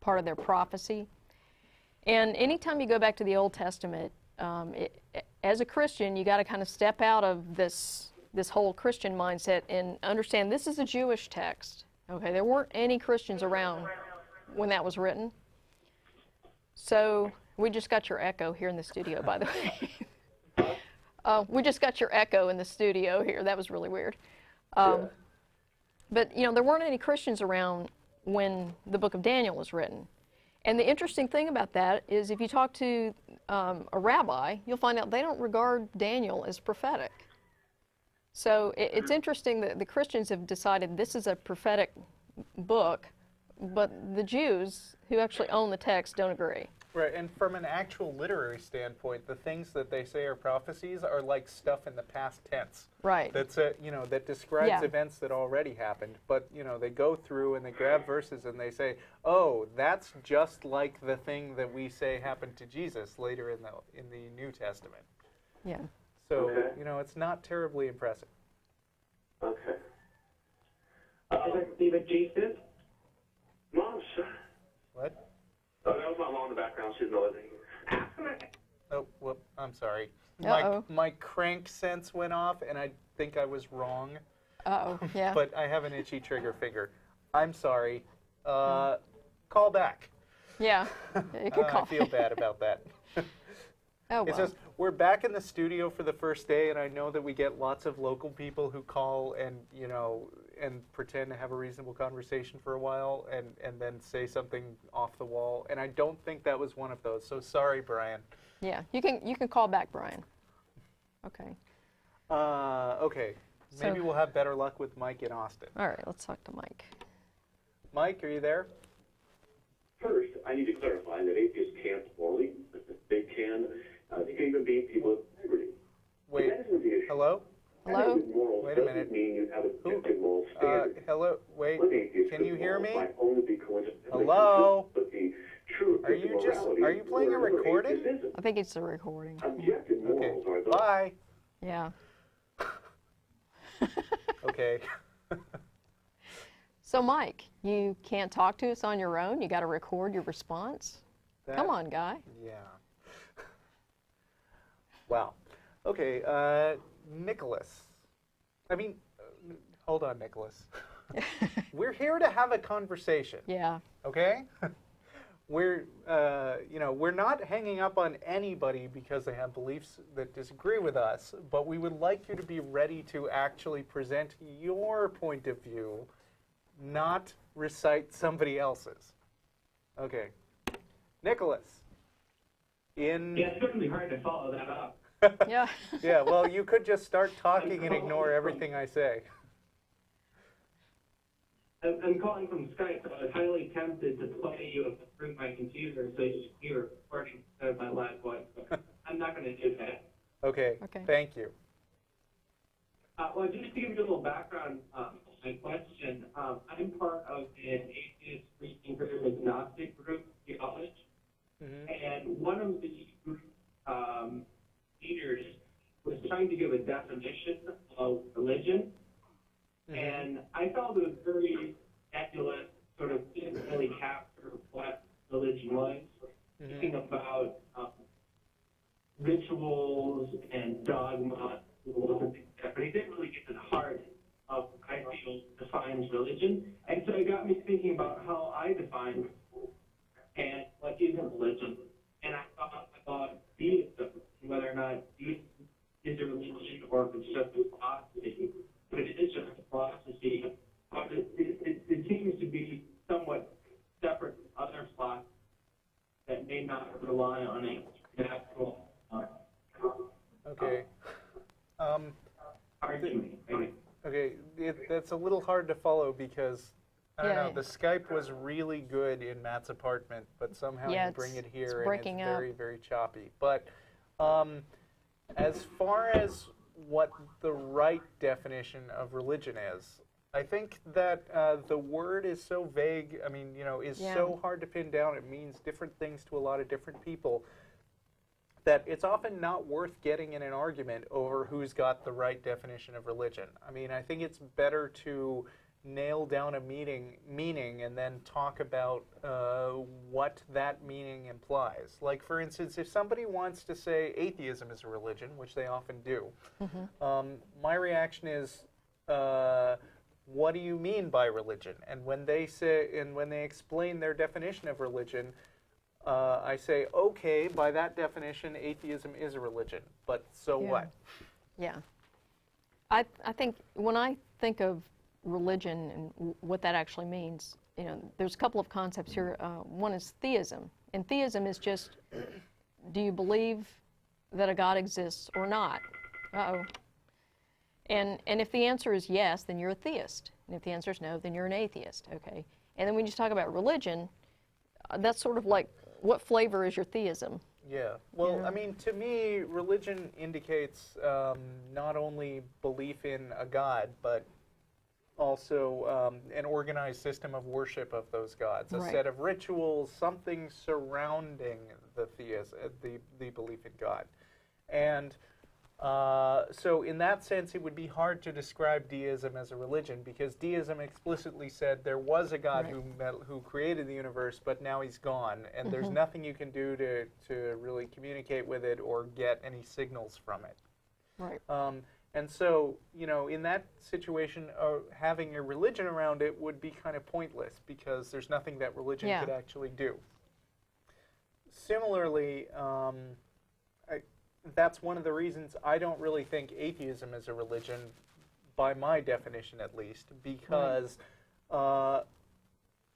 Speaker 3: part of their prophecy. And anytime you go back to the Old Testament, as a Christian, you got to kind of step out of this whole Christian mindset and understand this is a Jewish text. Okay, there weren't any Christians around when that was written. So we just got your echo here in the studio, by the way. We just got your echo in the studio here. That was really weird. But, you know, there weren't any Christians around when the book of Daniel was written. And the interesting thing about that is if you talk to a rabbi, you'll find out they don't regard Daniel as prophetic. So it's interesting that the Christians have decided this is a prophetic book, but the Jews, who actually own the text, don't agree.
Speaker 2: Right, and from an actual literary standpoint, the things that they say are prophecies are like stuff in the past tense.
Speaker 3: Right.
Speaker 2: That's you know, that describes
Speaker 3: Yeah.
Speaker 2: events that already happened. But you know, they go through and they grab verses and they say, "Oh, that's just like the thing that we say happened to Jesus later in the New Testament."
Speaker 3: Yeah.
Speaker 2: So
Speaker 4: Okay.
Speaker 2: you know, it's not terribly impressive.
Speaker 4: Okay.
Speaker 5: Stephen Jesus.
Speaker 4: Mom,
Speaker 2: What?
Speaker 4: oh, that was my mom in the background. She's noisy.
Speaker 2: Oh, whoop! I'm sorry.
Speaker 3: Uh-oh.
Speaker 2: My crank sense went off, and I think I was wrong.
Speaker 3: Uh-oh, yeah.
Speaker 2: But I have an itchy trigger finger. I'm sorry. Call back.
Speaker 3: Yeah, you could call.
Speaker 2: I feel bad about that.
Speaker 3: Oh, well.
Speaker 2: It's just, we're back in the studio for the first day, and I know that we get lots of local people who call and, you know, and pretend to have a reasonable conversation for a while and then say something off the wall. And I don't think that was one of those. So sorry, Brian.
Speaker 3: Yeah, you can call back, Brian. Okay.
Speaker 2: Okay.
Speaker 3: So-
Speaker 2: Maybe we'll have better luck with Mike in Austin.
Speaker 3: All right, let's talk to Mike.
Speaker 2: Mike, are you there?
Speaker 6: First, I need to clarify that atheists can't morally. They can even be people of integrity.
Speaker 2: Wait.
Speaker 6: That isn't the issue.
Speaker 2: Hello?
Speaker 3: Hello?
Speaker 6: Having morals
Speaker 2: Wait a
Speaker 6: doesn't
Speaker 2: minute.
Speaker 6: mean you have objective moral standards.
Speaker 2: Hello? Wait.
Speaker 6: One atheist
Speaker 2: Can
Speaker 6: could
Speaker 2: you hear
Speaker 6: morals
Speaker 2: me?
Speaker 6: might only be coincidentally
Speaker 2: Hello?
Speaker 6: consistent, but the true
Speaker 2: Are you
Speaker 6: objective morality
Speaker 2: are you playing a
Speaker 6: where
Speaker 2: recording?
Speaker 6: atheist isn't.
Speaker 3: I think it's a recording.
Speaker 6: Objective
Speaker 2: Okay.
Speaker 6: morals are those.
Speaker 2: Bye.
Speaker 3: Yeah.
Speaker 2: Okay.
Speaker 3: So, Mike, you can't talk to us on your own? You got to record your response? Come on, guy.
Speaker 2: Yeah. Wow. Okay, Nicholas. I mean, hold on, Nicholas. We're here to have a conversation,
Speaker 3: Yeah.
Speaker 2: okay? We're, you know, we're not hanging up on anybody because they have beliefs that disagree with us, but we would like you to be ready to actually present your point of view, not recite somebody else's. Okay. Nicholas.
Speaker 5: Yeah, it's going to be hard to follow that up.
Speaker 3: Yeah.
Speaker 2: Yeah, well, you could just start talking and ignore everything I say.
Speaker 5: I'm calling from Skype, so I was highly tempted to play you through my computer so you hear a recording instead of my live voice, but I'm not going to do that.
Speaker 2: Okay,
Speaker 3: Okay.
Speaker 2: thank you.
Speaker 5: Well, just to give you a little background on my question, I'm part of an atheist free thinker agnostic group, Theology, and one of the group leaders was trying to give a definition of religion, and I felt it was very nebulous, sort of didn't really capture what religion was, thinking about rituals and dogma, rules and things like that, but he didn't really get to the heart of what I feel defines religion, and so it got me thinking about how I define and what isn't religion, and I thought about deism, whether or not deism is a religion or if it's just a philosophy. But it is just a philosophy. But it seems to be somewhat separate from other philosophies that may not rely on a natural
Speaker 2: Okay.
Speaker 5: argument.
Speaker 2: Okay, that's a little hard to follow because, I don't
Speaker 3: Yeah.
Speaker 2: know, the Skype was really good in Matt's apartment, but somehow
Speaker 3: Yeah,
Speaker 2: you bring it
Speaker 3: it's
Speaker 2: here and
Speaker 3: breaking
Speaker 2: it's
Speaker 3: up.
Speaker 2: very, very choppy. But as far as what the right definition of religion is, I think that the word is so vague, I mean, you know, is
Speaker 3: Yeah.
Speaker 2: so hard to pin down. It means different things to a lot of different people that it's often not worth getting in an argument over who's got the right definition of religion. I mean, I think it's better to nail down a meaning and then talk about what that meaning implies. Like, for instance, if somebody wants to say atheism is a religion, which they often do, my reaction is, what do you mean by religion? And when they say, and when they explain their definition of religion, I say, okay, by that definition, atheism is a religion, but so
Speaker 3: Yeah.
Speaker 2: what?
Speaker 3: Yeah. I think when I think of religion and what that actually means, you know, there's a couple of concepts here. One is theism, and theism is just, do you believe that a God exists or not? Uh-oh. And if the answer is yes, then you're a theist. And if the answer is no, then you're an atheist, okay? And then when you talk about religion, that's sort of like, what flavor is your theism?
Speaker 2: Yeah. Well, I mean, to me, religion indicates not only belief in a God, but also an organized system of worship of those gods, a set of rituals, something surrounding the the belief in God. And so in that sense, it would be hard to describe deism as a religion, because deism explicitly said there was a God who created the universe, but now he's gone, and there's nothing you can do to really communicate with it or get any signals from it.
Speaker 3: Right.
Speaker 2: And so, you know, in that situation, having a religion around it would be kind of pointless, because there's nothing that religion could actually do. Similarly, that's one of the reasons I don't really think atheism is a religion, by my definition at least, because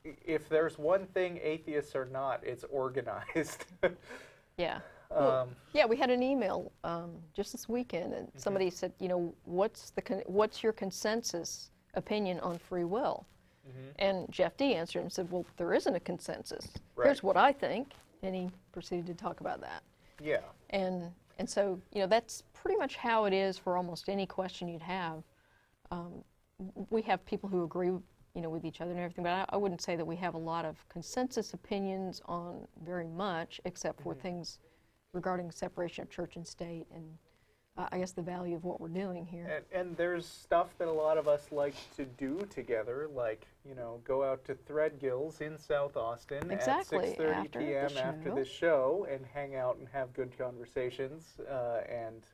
Speaker 2: if there's one thing atheists are not, it's organized.
Speaker 3: Yeah. Well, yeah, we had an email just this weekend, and somebody said, you know, what's your consensus opinion on free will? And Jeff D. answered and said, well, there isn't a consensus. Here's what I think, and he proceeded to talk about that.
Speaker 2: Yeah.
Speaker 3: And so, you know, that's pretty much how it is for almost any question you'd have. We have people who agree, you know, with each other and everything, but I wouldn't say that we have a lot of consensus opinions on very much, except for things regarding separation of church and state, and I guess the value of what we're doing here.
Speaker 2: And there's stuff that a lot of us like to do together, like, you know, go out to Threadgills in South Austin at 6:30 p.m. after the show and hang out and have good conversations and,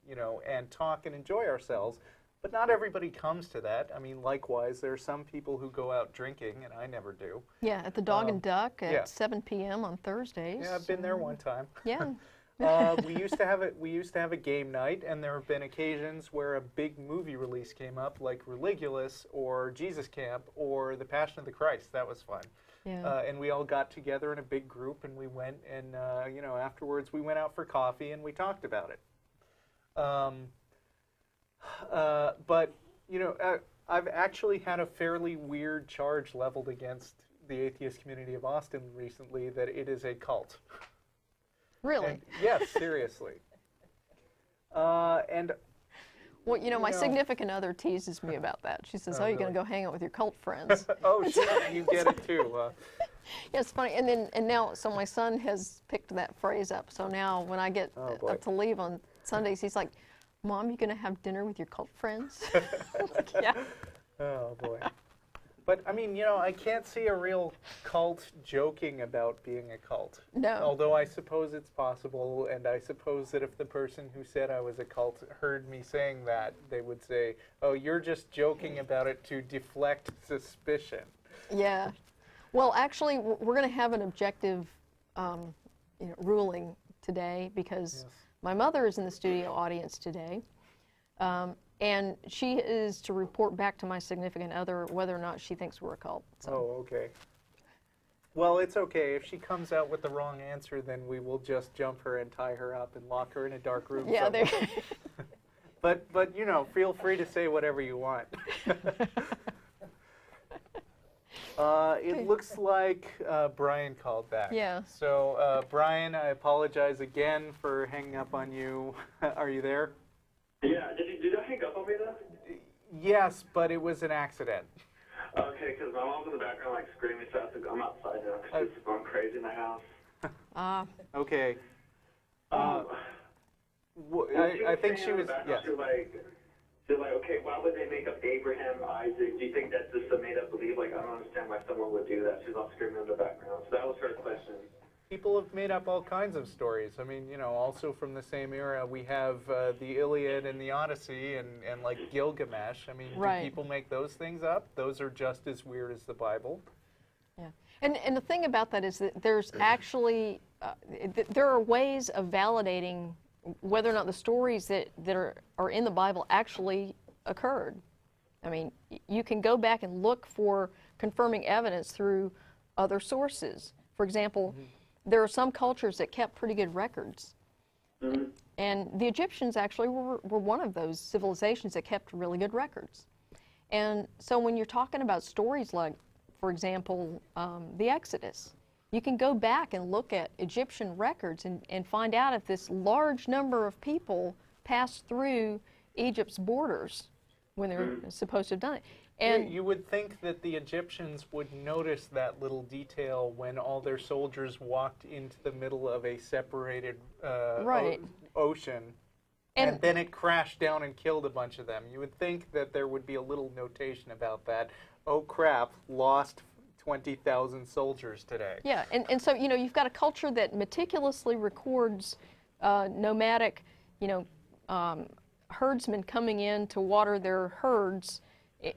Speaker 2: you know, and talk and enjoy ourselves. But not everybody comes to that. I mean, likewise, there are some people who go out drinking, and I never do.
Speaker 3: Yeah, at the Dog and Duck at 7 p.m. on Thursdays.
Speaker 2: Yeah, I've been there one time.
Speaker 3: Yeah.
Speaker 2: We used to have a game night, and there have been occasions where a big movie release came up, like Religulous or Jesus Camp or The Passion of the Christ. That was fun.
Speaker 3: Yeah.
Speaker 2: And we all got together in a big group, and we went, and you know, afterwards we went out for coffee and we talked about it. But, you know, I've actually had a fairly weird charge leveled against the Atheist Community of Austin recently, that it is a cult.
Speaker 3: Really?
Speaker 2: And, yes, seriously. And
Speaker 3: well, you know, my significant other teases me about that. She says, "Oh, you're going to go hang out with your cult friends."
Speaker 2: Oh, shit, you get it too.
Speaker 3: Yeah, it's funny. And now, so my son has picked that phrase up. So now, when I get up to leave on Sundays, he's like, "Mom, you going to have dinner with your cult friends?" Like, yeah.
Speaker 2: Oh boy. But I mean, you know, I can't see a real cult joking about being a cult.
Speaker 3: No.
Speaker 2: Although I suppose it's possible, and I suppose that if the person who said I was a cult heard me saying that, they would say, "Oh, you're just joking about it to deflect suspicion."
Speaker 3: Yeah. Well, actually, we're going to have an objective you know, ruling today, because my mother is in the studio audience today. And she is to report back to my significant other whether or not she thinks we're a cult. So.
Speaker 2: Oh, okay. Well, it's okay. If she comes out with the wrong answer, then we will just jump her and tie her up and lock her in a dark room somewhere. But you know, feel free to say whatever you want. It looks like Brian called back.
Speaker 3: Yeah.
Speaker 2: So, Brian, I apologize again for hanging up on you. Are you there?
Speaker 4: Yeah, did I hang up on me though?
Speaker 2: Yes, but it was an accident.
Speaker 4: Okay, because my mom's in the background like screaming, so I have to go. I'm outside now because it's going crazy in the house.
Speaker 2: Okay. I think she was. Yes.
Speaker 4: She was like, okay, why would they make up Abraham, Isaac? Do you think that's just a made-up belief? Like, I don't understand why someone would do that. She's all screaming in the background. So that was her question.
Speaker 2: People have made up all kinds of stories. I mean, you know, also from the same era, we have the Iliad and the Odyssey and like Gilgamesh. I mean, do people make those things up? Those are just as weird as the Bible.
Speaker 3: Yeah. And the thing about that is that there's actually, there are ways of validating whether or not the stories that are in the Bible actually occurred. I mean, you can go back and look for confirming evidence through other sources. For example, there are some cultures that kept pretty good records. And the Egyptians actually were one of those civilizations that kept really good records. And so when you're talking about stories like, for example, the Exodus, you can go back and look at Egyptian records and find out if this large number of people passed through Egypt's borders when they were supposed to have done it. And
Speaker 2: you would think that the Egyptians would notice that little detail when all their soldiers walked into the middle of a separated ocean, and then it crashed down and killed a bunch of them. You would think that there would be a little notation about that. Oh crap, lost 20,000 soldiers today.
Speaker 3: Yeah, and so, you know, you've got a culture that meticulously records nomadic, you know, herdsmen coming in to water their herds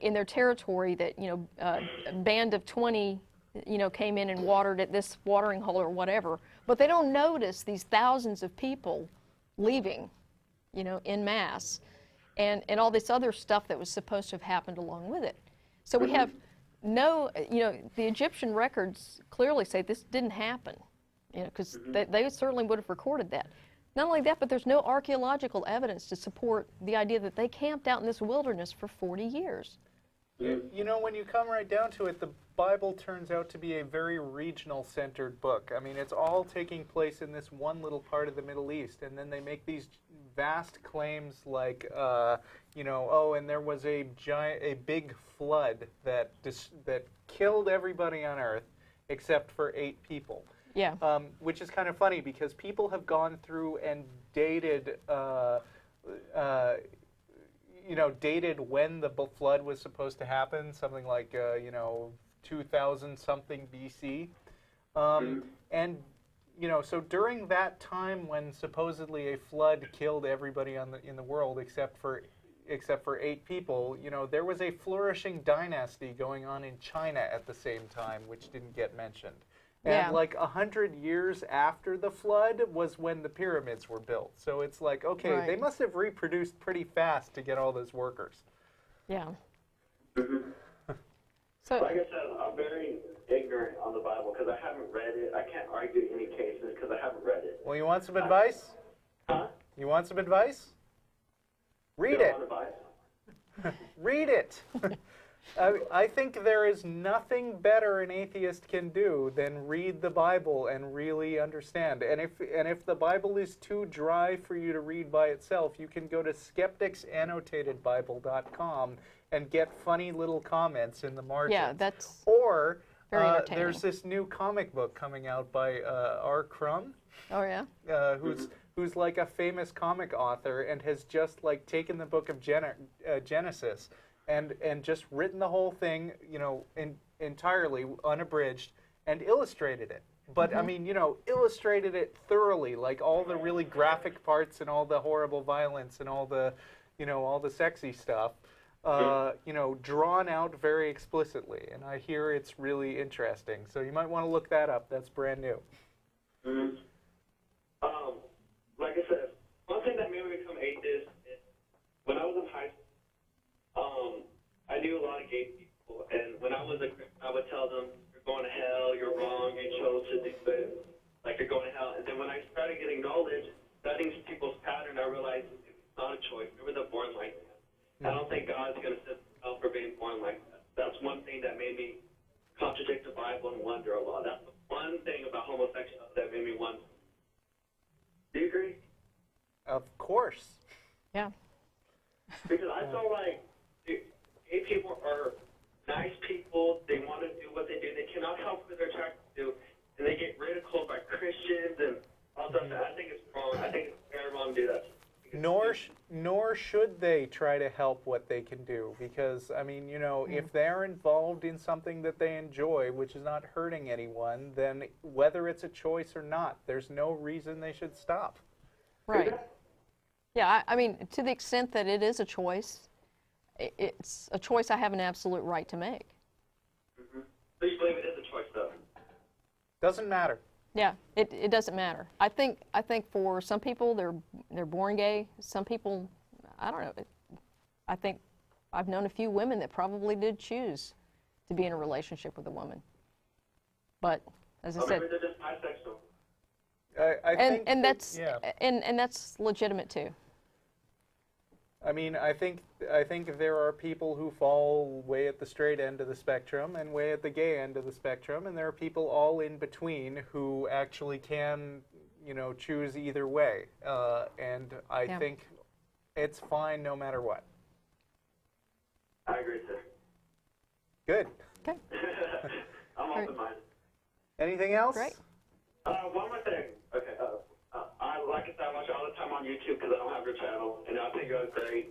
Speaker 3: in their territory that, you know, a band of 20, you know, came in and watered at this watering hole or whatever. But they don't notice these thousands of people leaving, you know, en masse, and all this other stuff that was supposed to have happened along with it. So we have no, you know, the Egyptian records clearly say this didn't happen, you know, because they certainly would have recorded that. Not only that, but there's no archaeological evidence to support the idea that they camped out in this wilderness for 40 years.
Speaker 2: You know, when you come right down to it, the Bible turns out to be a very regional-centered book. I mean, it's all taking place in this one little part of the Middle East, and then they make these vast claims like, you know, oh, and there was a big flood that killed everybody on Earth except for 8 people.
Speaker 3: Yeah.
Speaker 2: Which is kind of funny because people have gone through and dated, you know, dated when the flood was supposed to happen, something like, you know, 2000 something BC. And, you know, so during that time when supposedly a flood killed everybody in the world except for 8 people, you know, there was a flourishing dynasty going on in China at the same time, which didn't get mentioned. And like 100 years after the flood was when the pyramids were built. So it's like, okay, they must have reproduced pretty fast to get all those workers.
Speaker 3: Yeah.
Speaker 4: So, like I said, I'm very ignorant on the Bible because I haven't read it. I can't argue any cases because I haven't read it.
Speaker 2: Well, you want some advice?
Speaker 4: Huh?
Speaker 2: You want some advice? Read it. Read it. I think there is nothing better an atheist can do than read the Bible and really understand. And if the Bible is too dry for you to read by itself, you can go to skepticsannotatedbible.com and get funny little comments in the margins.
Speaker 3: Yeah, that's
Speaker 2: or
Speaker 3: very entertaining.
Speaker 2: there's this new comic book coming out by R. Crumb.
Speaker 3: Oh yeah.
Speaker 2: Who's like a famous comic author and has just like taken the book of Genesis and just written the whole thing, you know, entirely unabridged and illustrated it. But I mean, you know, illustrated it thoroughly, like all the really graphic parts and all the horrible violence and all the, you know, all the sexy stuff, you know, drawn out very explicitly. And I hear it's really interesting. So you might want to look that up. That's brand new.
Speaker 4: Like I said, one thing that made me become atheist is when I was in high school, I knew a lot of gay people, and when I was a Christian, I would tell them, you're going to hell, you're wrong, you chose to do it, like you're going to hell. And then when I started getting knowledge, studying people's pattern, I realized it's not a choice. Maybe they're born like that. I don't think God's going to set himself for being born like that. That's one thing that made me contradict the Bible and wonder a lot. That's the one thing about homosexuality that made me wonder. Do you agree?
Speaker 2: Of course.
Speaker 3: Yeah.
Speaker 4: Because I feel like gay people are nice people. They want to do what they do. They cannot help what they're attracted to, and they get ridiculed by Christians and all that. I think it's wrong. I think it's very wrong to do that.
Speaker 2: Nor should they try to help what they can do, because I mean, you know, if they're involved in something that they enjoy, which is not hurting anyone, then whether it's a choice or not, there's no reason they should stop.
Speaker 3: Right. Yeah, I mean, to the extent that it is a choice, it's a choice I have an absolute right to make.
Speaker 4: So you believe it is a choice, though?
Speaker 2: Doesn't matter.
Speaker 3: Yeah, it doesn't matter. I think for some people they're born gay. Some people, I don't know. I think I've known a few women that probably did choose to be in a relationship with a woman. But as I said,
Speaker 4: Maybe they're just bisexual.
Speaker 2: I think
Speaker 3: and
Speaker 2: that-
Speaker 3: that's
Speaker 2: yeah.
Speaker 3: and that's legitimate too.
Speaker 2: I mean, I think there are people who fall way at the straight end of the spectrum and way at the gay end of the spectrum, and there are people all in between who actually can, choose either way. And I
Speaker 3: Yeah.
Speaker 2: think it's fine no matter what.
Speaker 4: I agree, sir.
Speaker 2: Good.
Speaker 3: Okay.
Speaker 4: I'm
Speaker 3: Great.
Speaker 4: open-minded.
Speaker 2: Anything else?
Speaker 3: Great.
Speaker 4: One more thing. Okay. Like I said, I watch all the time on YouTube because I don't have your channel, and I think you're great.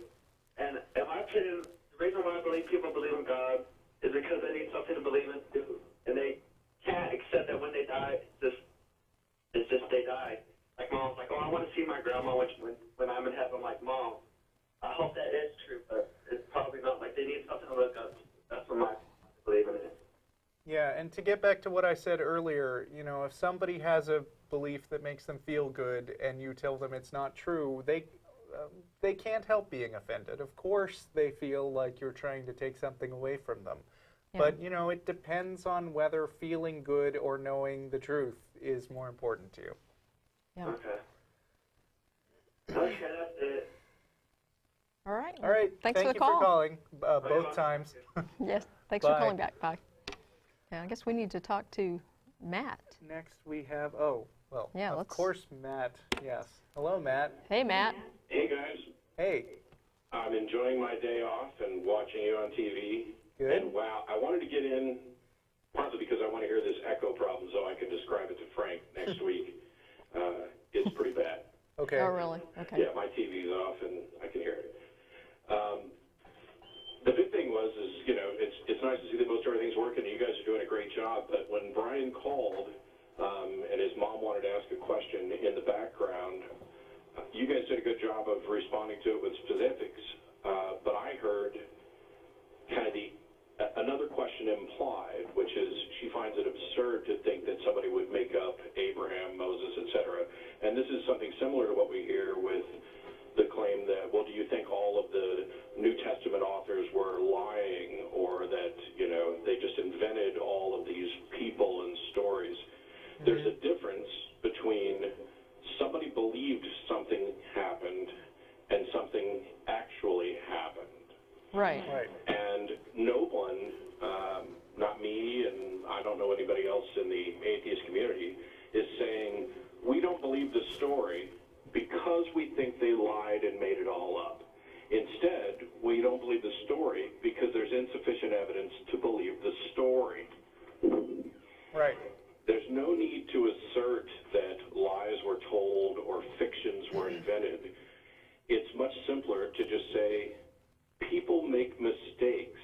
Speaker 4: And in my opinion, the reason why I believe people believe in God is because they need something to believe in, and they can't accept that when they die, it's just they die. Like Mom's like, oh, I want to see my grandma when I'm in heaven. I'm like, Mom, I hope that is true, but it's probably not. Like, they need something to look up. That's what my belief in it.
Speaker 2: Yeah, and to get back to what I said earlier, if somebody has a belief that makes them feel good and you tell them it's not true, they can't help being offended. Of course they feel like you're trying to take something away from them.
Speaker 3: Yeah.
Speaker 2: But, it depends on whether feeling good or knowing the truth is more important to you.
Speaker 3: Yeah.
Speaker 4: Okay. Okay, that's it.
Speaker 3: All right.
Speaker 2: All right.
Speaker 3: Thanks
Speaker 2: Thank
Speaker 3: for the
Speaker 2: you
Speaker 3: call.
Speaker 2: for calling both times.
Speaker 3: Yes. Thanks
Speaker 2: Bye.
Speaker 3: for calling back. Bye. Yeah, I guess we need to talk to Matt.
Speaker 2: Next we have,
Speaker 3: Yeah,
Speaker 2: of
Speaker 3: let's-
Speaker 2: course, Matt. Yes. Hello, Matt.
Speaker 3: Hey, Matt.
Speaker 7: Hey guys,
Speaker 2: Hey.
Speaker 7: I'm enjoying my day off and watching you on TV.
Speaker 2: Good.
Speaker 7: And wow, I wanted to get in partly because I want to hear this echo problem so I can describe it to Frank next week. It's pretty bad.
Speaker 2: Okay.
Speaker 3: Oh, really? Okay.
Speaker 7: Yeah, my TV's off and I can hear it. The big thing is it's nice to see that most everything's working and you guys are doing a great job. But when Brian called and his mom wanted to ask a question in the background, you guys did a good job of responding to it with specifics. But I heard kind of another question implied, which is she finds it absurd to think that somebody would make up Abraham, Moses, etc. And this is something similar to what we hear with the claim that, well, do you think all of the New Testament authors were lying, or that, they just invented all of these people and stories? There's a difference between somebody believed something happened and something actually happened.
Speaker 3: Right.
Speaker 2: Right.
Speaker 7: And no one, not me, and I don't know anybody else in the atheist community, is saying, we don't believe the story because we think they lied and made it all up. Instead, we don't believe the story because there's insufficient evidence to believe the story.
Speaker 2: Right.
Speaker 7: There's no need to assert that lies were told or fictions were invented. It's much simpler to just say people make mistakes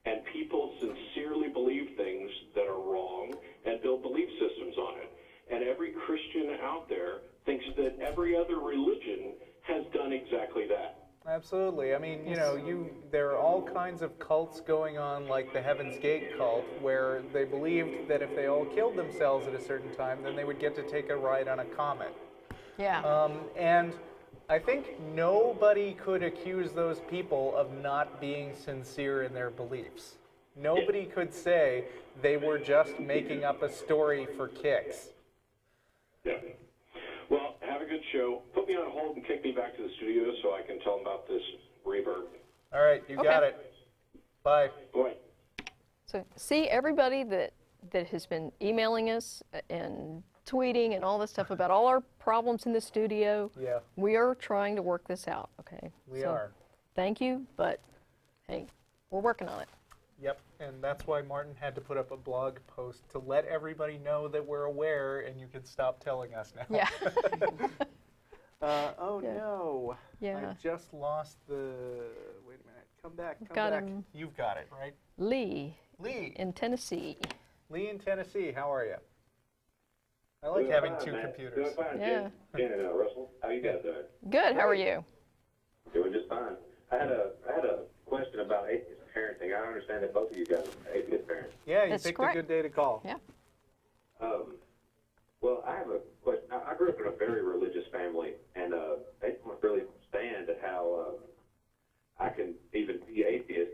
Speaker 7: and people sincerely believe things that are wrong and build belief systems on it. And every Christian out there thinks that every other religion has done exactly that.
Speaker 2: Absolutely. I mean, there are all kinds of cults going on, like the Heaven's Gate cult, where they believed that if they all killed themselves at a certain time, then they would get to take a ride on a comet.
Speaker 3: Yeah.
Speaker 2: And I think nobody could accuse those people of not being sincere in their beliefs. Nobody could say they were just making up a story for kicks.
Speaker 7: Yeah. Well, have a good show. Put me on hold and kick me back to the studio so I can tell them about this reverb.
Speaker 2: All right, you got
Speaker 3: Okay.
Speaker 2: it. Bye.
Speaker 7: Boy.
Speaker 3: So see, everybody that has been emailing us and tweeting and all this stuff about all our problems in the studio,
Speaker 2: Yeah,
Speaker 3: we are trying to work this out, okay?
Speaker 2: we
Speaker 3: So,
Speaker 2: are.
Speaker 3: Thank you, but hey, we're working on it.
Speaker 2: Yep, and that's why Martin had to put up a blog post to let everybody know that we're aware and you can stop telling us now.
Speaker 3: Yeah.
Speaker 2: Oh
Speaker 3: Yeah.
Speaker 2: no.
Speaker 3: Yeah.
Speaker 2: I just lost the. Wait a minute. Come back. Come
Speaker 3: Got
Speaker 2: back.
Speaker 3: him.
Speaker 2: You've got it, right?
Speaker 3: Lee
Speaker 2: Lee.
Speaker 3: in Tennessee.
Speaker 2: Lee in Tennessee. How are you? I like having two computers.
Speaker 6: Doing fine,
Speaker 3: Yeah.
Speaker 6: Jen and Russell. How you guys doing?
Speaker 3: Good, how are you?
Speaker 6: Doing just fine. I had a question about atheist parenting. I understand that both of you guys are atheist parents.
Speaker 2: Yeah, you
Speaker 3: That's
Speaker 2: picked
Speaker 3: correct.
Speaker 2: a good day to call.
Speaker 3: Yeah.
Speaker 6: Well, I have a question. I grew up in a very religious family, and they don't really understand how I can even be atheist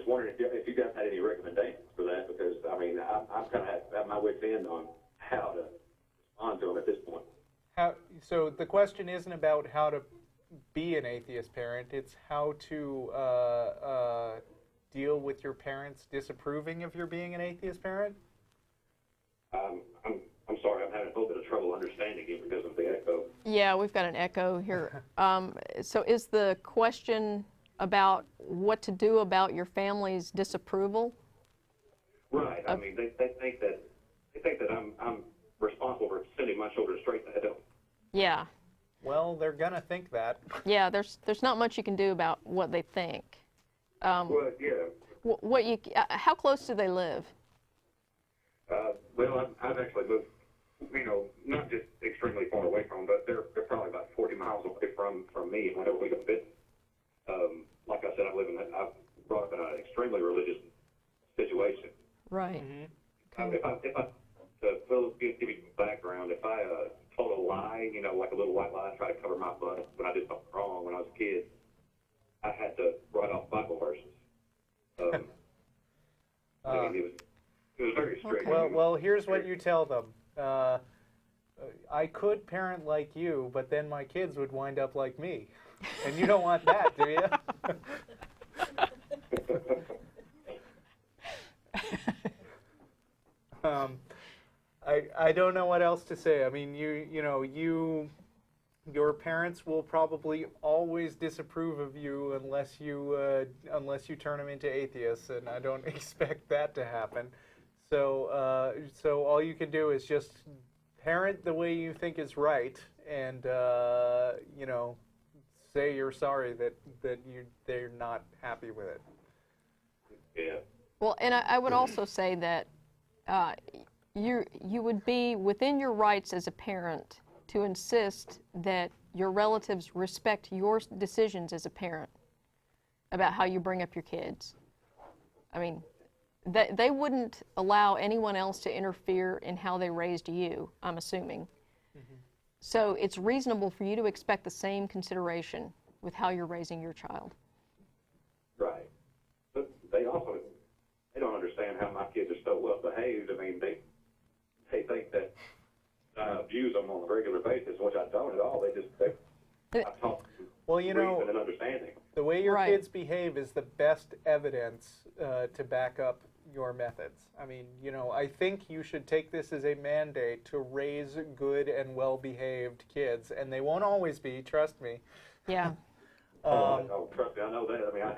Speaker 6: just wondering if you guys had any recommendations for that, because, I mean, I'm kind of at my wit's end on how to respond to them at this point.
Speaker 2: So the question isn't about how to be an atheist parent, it's how to deal with your parents disapproving of your being an atheist parent?
Speaker 6: I'm sorry, I'm having a little bit of trouble understanding you because of the echo.
Speaker 3: Yeah, we've got an echo here. So is the question about what to do about your family's disapproval?
Speaker 6: Right. I mean, they think that I'm responsible for sending my children straight to hell.
Speaker 3: Yeah.
Speaker 2: Well, they're gonna think that.
Speaker 3: Yeah, there's not much you can do about what they think.
Speaker 6: Well, yeah.
Speaker 3: How close do they live?
Speaker 6: Well, I've actually moved, not just extremely far away from them, but they're probably about 40 miles away from me whenever we go visit. Like I said, I've brought up in an extremely religious situation.
Speaker 3: Right.
Speaker 6: Mm-hmm. If I give you background, if I told a lie, like a little white lie, try to cover my butt when I did something wrong when I was a kid, I had to write off Bible verses. I mean, it was very strict.
Speaker 3: Okay.
Speaker 2: Well, here's what you tell them. I could parent like you, but then my kids would wind up like me. And you don't want that, do you? I don't know what else to say. I mean, your parents will probably always disapprove of you unless you turn them into atheists, and I don't expect that to happen. So all you can do is just parent the way you think is right, and say you're sorry that they're not happy with it.
Speaker 6: Yeah.
Speaker 3: Well, and I would also say that you would be within your rights as a parent to insist that your relatives respect your decisions as a parent about how you bring up your kids. I mean, they wouldn't allow anyone else to interfere in how they raised you, I'm assuming. Mm-hmm. So it's reasonable for you to expect the same consideration with how you're raising your child.
Speaker 6: Right. But they don't understand how my kids are so well behaved. I mean, they think that I abuse them on a regular basis, which I don't at all. I talk reason and understanding.
Speaker 2: The way your kids behave is the best evidence to back up your methods. I mean, I think you should take this as a mandate to raise good and well-behaved kids, and they won't always be, trust me.
Speaker 3: Yeah.
Speaker 6: Trust me, I know that. I mean, I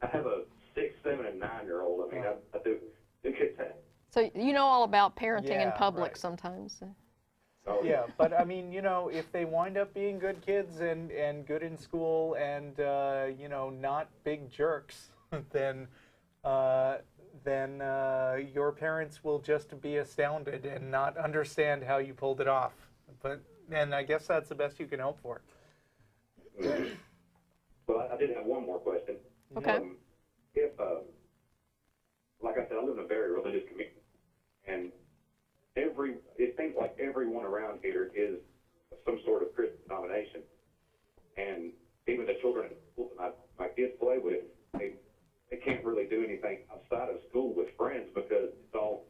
Speaker 6: have a 6, 7, and 9-year-old. I mean, I do get that.
Speaker 3: So you know all about parenting in public sometimes.
Speaker 6: Oh,
Speaker 2: yeah, but I mean, if they wind up being good kids and good in school and not big jerks, then your parents will just be astounded and not understand how you pulled it off. And I guess that's the best you can hope for.
Speaker 6: Well, I did have one more question.
Speaker 3: Okay.
Speaker 6: If, like I said, I live in a very religious community, and it seems like everyone around here is some sort of Christian denomination, and even the children that my kids play with, they can't really do anything outside of school with friends because it's all,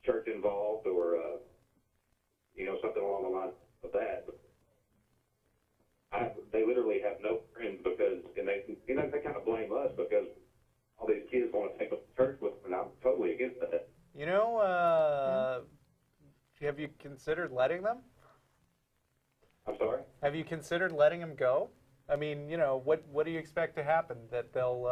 Speaker 6: church involved or, something along the lines of that. They literally have no friends because, and they kind of blame us because all these kids want to take them to church with them, and I'm totally against that.
Speaker 2: Have you considered letting them?
Speaker 6: I'm sorry?
Speaker 2: Have you considered letting them go? I mean, what do you expect to happen? That they'll,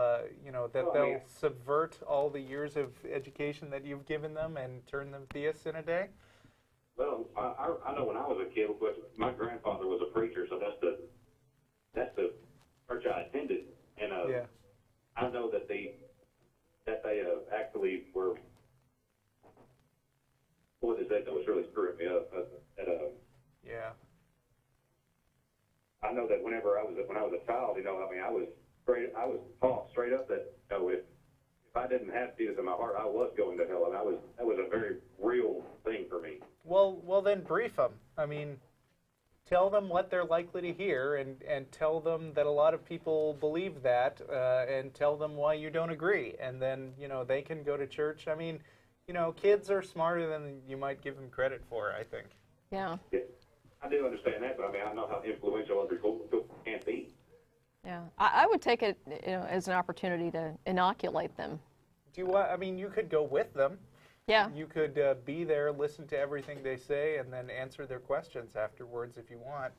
Speaker 2: they'll subvert all the years of education that you've given them and turn them theists in a day?
Speaker 6: Well, I know when I was a kid, my grandfather was a preacher, so that's the church I attended, and I know that they actually were. What is that was really screwing me up? I know that when I was a child, I was taught straight up that if I didn't have Jesus in my heart, I was going to hell, and that was a very real thing for me.
Speaker 2: Well, then brief them. I mean, tell them what they're likely to hear, and tell them that a lot of people believe that, and tell them why you don't agree. And then, you know, they can go to church. I mean, you know, kids are smarter than you might give them credit for, I think.
Speaker 3: Yeah.
Speaker 6: Yeah, I do understand that, but I mean, I know how influential other people can be.
Speaker 3: Yeah. I would take it, you know, as an opportunity to inoculate them.
Speaker 2: Do you want, I mean, you could go with them.
Speaker 3: Yeah.
Speaker 2: You could be there, listen to everything they say, and then answer their questions afterwards if you want.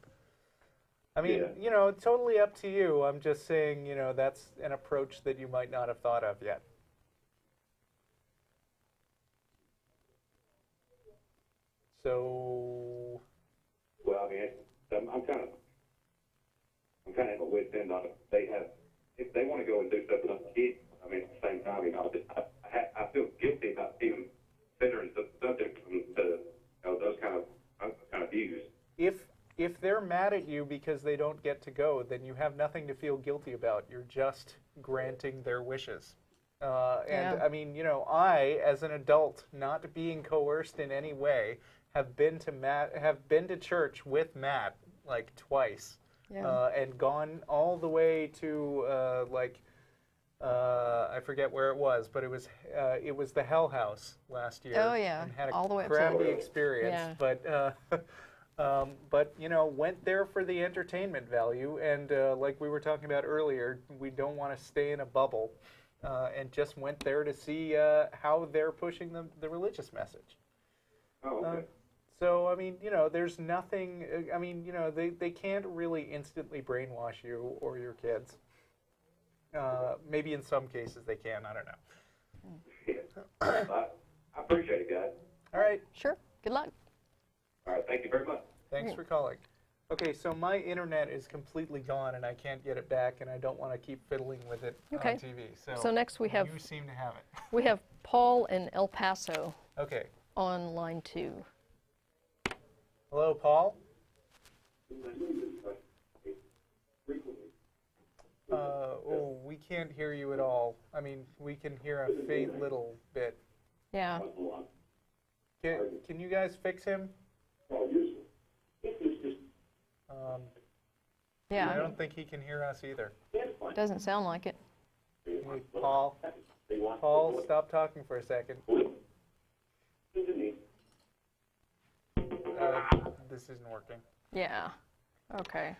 Speaker 2: I mean,
Speaker 6: Yeah.
Speaker 2: you know, totally up to you. I'm just saying, you know, that's an approach that you might not have thought of yet. So,
Speaker 6: Well, I mean, I'm kind of at a wit's end on it. If they want to go and do stuff with other kids, I mean, at the same time, you know, I feel guilty about even considering the subject to, you know, those kind of views.
Speaker 2: if they're mad at you because they don't get to go, then you have nothing to feel guilty about. You're just granting their wishes. And
Speaker 3: Yeah.
Speaker 2: I mean, you know, I, as an adult, not being coerced in any way, have been to church with Matt like twice,
Speaker 3: Yeah.
Speaker 2: and gone all the way to I forget where it was, but it was the Hell House last year.
Speaker 3: Oh, yeah.
Speaker 2: And had a
Speaker 3: All the way up to
Speaker 2: crappy
Speaker 3: the-
Speaker 2: experience,
Speaker 3: Yeah.
Speaker 2: but you know, went there for the entertainment value, and like we were talking about earlier, we don't want to stay in a bubble, and just went there to see how they're pushing the religious message.
Speaker 6: Oh, okay.
Speaker 2: So, I mean, you know, there's nothing, I mean, you know, they can't really instantly brainwash you or your kids. Maybe in some cases they can, I don't know.
Speaker 6: Yeah. I appreciate it, guys.
Speaker 2: All right,
Speaker 3: Sure. Good luck.
Speaker 6: All right, thank you very much.
Speaker 2: thanks for calling. Okay, so my internet is completely gone and I can't get it back, and I don't want to keep fiddling with it
Speaker 3: Okay.
Speaker 2: on TV.
Speaker 3: So next we have
Speaker 2: You seem to have it.
Speaker 3: we have Paul in El Paso
Speaker 2: Okay.
Speaker 3: on line 2.
Speaker 2: Hello, Paul? Oh, we can't hear you at all. I mean, we can hear a faint little bit.
Speaker 3: Yeah.
Speaker 2: Can you guys fix him? I
Speaker 3: Yeah.
Speaker 2: don't think he can hear us either.
Speaker 3: Doesn't sound like it.
Speaker 2: Hey, Paul, stop talking for a second. This isn't working.
Speaker 3: Yeah. Okay.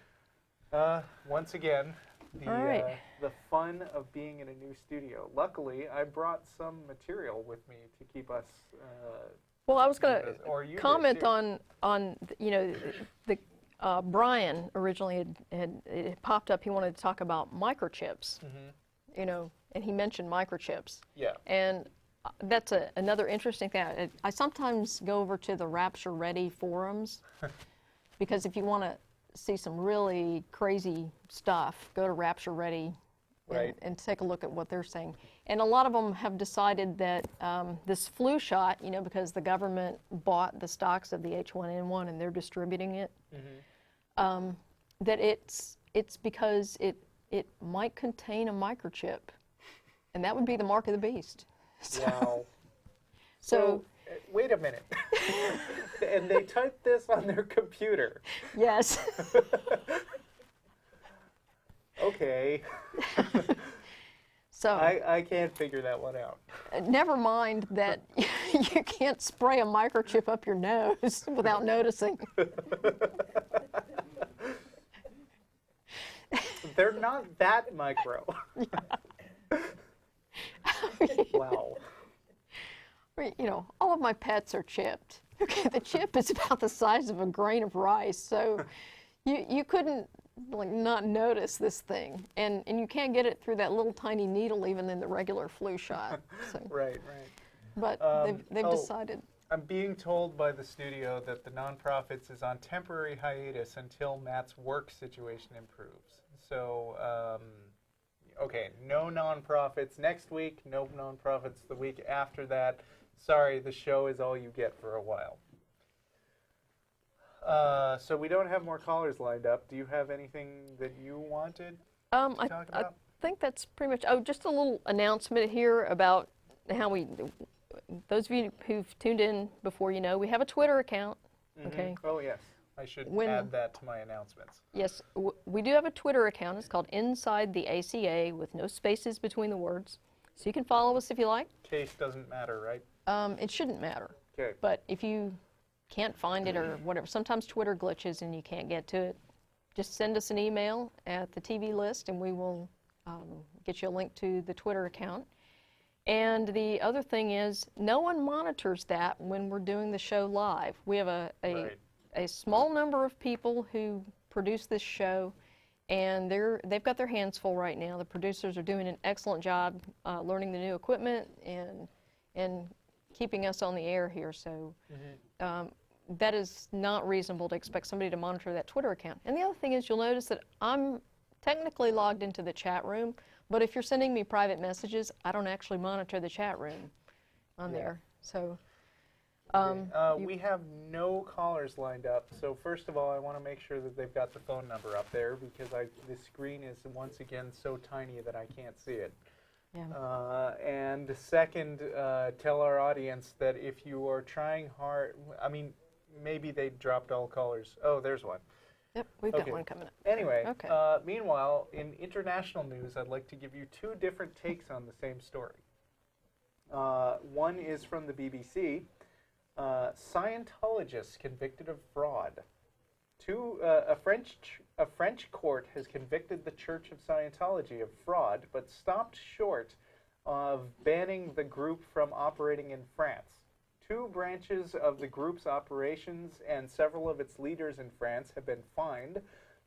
Speaker 2: Once again,
Speaker 3: All right.
Speaker 2: the fun of being in a new studio. Luckily, I brought some material with me to keep us.
Speaker 3: Well, I was going
Speaker 2: Or
Speaker 3: to
Speaker 2: you did,
Speaker 3: comment
Speaker 2: too.
Speaker 3: on you know, the Brian originally it popped up. He wanted to talk about microchips. You know, and he mentioned microchips.
Speaker 2: Yeah.
Speaker 3: And that's another interesting thing. I sometimes go over to the Rapture Ready forums because if you want to see some really crazy stuff, go to Rapture Ready
Speaker 2: Right.
Speaker 3: and take a look at what they're saying. And a lot of them have decided that this flu shot, you know, because the government bought the stocks of the H1N1 and they're distributing it, that it's because it might contain a microchip, and that would be the mark of the beast.
Speaker 2: Wow.
Speaker 3: So
Speaker 2: wait a minute. And they typed this on their computer.
Speaker 3: yes.
Speaker 2: Okay.
Speaker 3: So
Speaker 2: I can't figure that one out.
Speaker 3: never mind that you can't spray a microchip up your nose without noticing.
Speaker 2: They're not that micro. Wow.
Speaker 3: You know, all of my pets are chipped. Okay, the chip is about the size of a grain of rice, so you couldn't like not notice this thing, and you can't get it through that little tiny needle even in the regular flu shot. So,
Speaker 2: Right.
Speaker 3: but they've
Speaker 2: oh.
Speaker 3: decided.
Speaker 2: I'm being told by the studio that the nonprofits is on temporary hiatus until Matt's work situation improves. So, okay, no nonprofits next week, no nonprofits the week after that. Sorry, the show is all you get for a while. So we don't have more callers lined up. Do you have anything that you wanted to
Speaker 3: I
Speaker 2: talk about?
Speaker 3: think that's pretty much. Oh, just a little announcement here about how we. Those of you who've tuned in before, you know, we have a Twitter account. Okay.
Speaker 2: Oh, yes. I should
Speaker 3: When-
Speaker 2: add that to my announcements.
Speaker 3: Yes, we do have a Twitter account. It's called Inside the ACA with no spaces between the words. So you can follow us if you like.
Speaker 2: Case doesn't matter, right?
Speaker 3: It shouldn't matter.
Speaker 2: Okay.
Speaker 3: But if you can't find it or whatever, sometimes Twitter glitches and you can't get to it, just send us an email at the TV list and we will get you a link to the Twitter account. And the other thing is, no one monitors that when we're doing the show live. We have a small number of people who produce this show, and they've got their hands full right now. The producers are doing an excellent job learning the new equipment and keeping us on the air here. So that is not reasonable to expect somebody to monitor that Twitter account. And the other thing is, you'll notice that I'm technically logged into the chat room, but if you're sending me private messages, I don't actually monitor the chat room on there. So
Speaker 2: we have no callers lined up, so first of all, I want to make sure that they've got the phone number up there because the screen is once again so tiny that I can't see it.
Speaker 3: yeah.
Speaker 2: And second, tell our audience that if you are trying hard, I mean, maybe they dropped all callers. Oh, there's one.
Speaker 3: Yep, we've got one coming up.
Speaker 2: Anyway,
Speaker 3: Okay.
Speaker 2: Meanwhile, in international news, I'd like to give you two different takes on the same story. One is from the BBC. Scientologists convicted of fraud. A French court has convicted the Church of Scientology of fraud, but stopped short of banning the group from operating in France. Two branches of the group's operations and several of its leaders in France have been fined.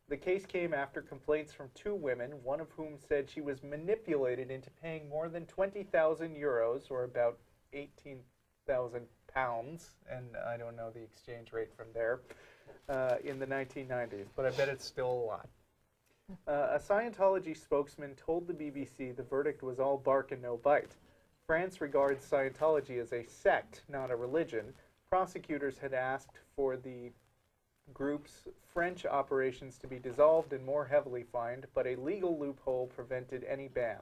Speaker 2: The case came after complaints from two women, one of whom said she was manipulated into paying more than 20,000 euros, or about 18,000 pounds, and I don't know the exchange rate from there, in the 1990s, but I bet it's still a lot. A Scientology spokesman told the BBC the verdict was all bark and no bite. France regards Scientology as a sect, not a religion. Prosecutors had asked for the group's French operations to be dissolved and more heavily fined, but a legal loophole prevented any ban.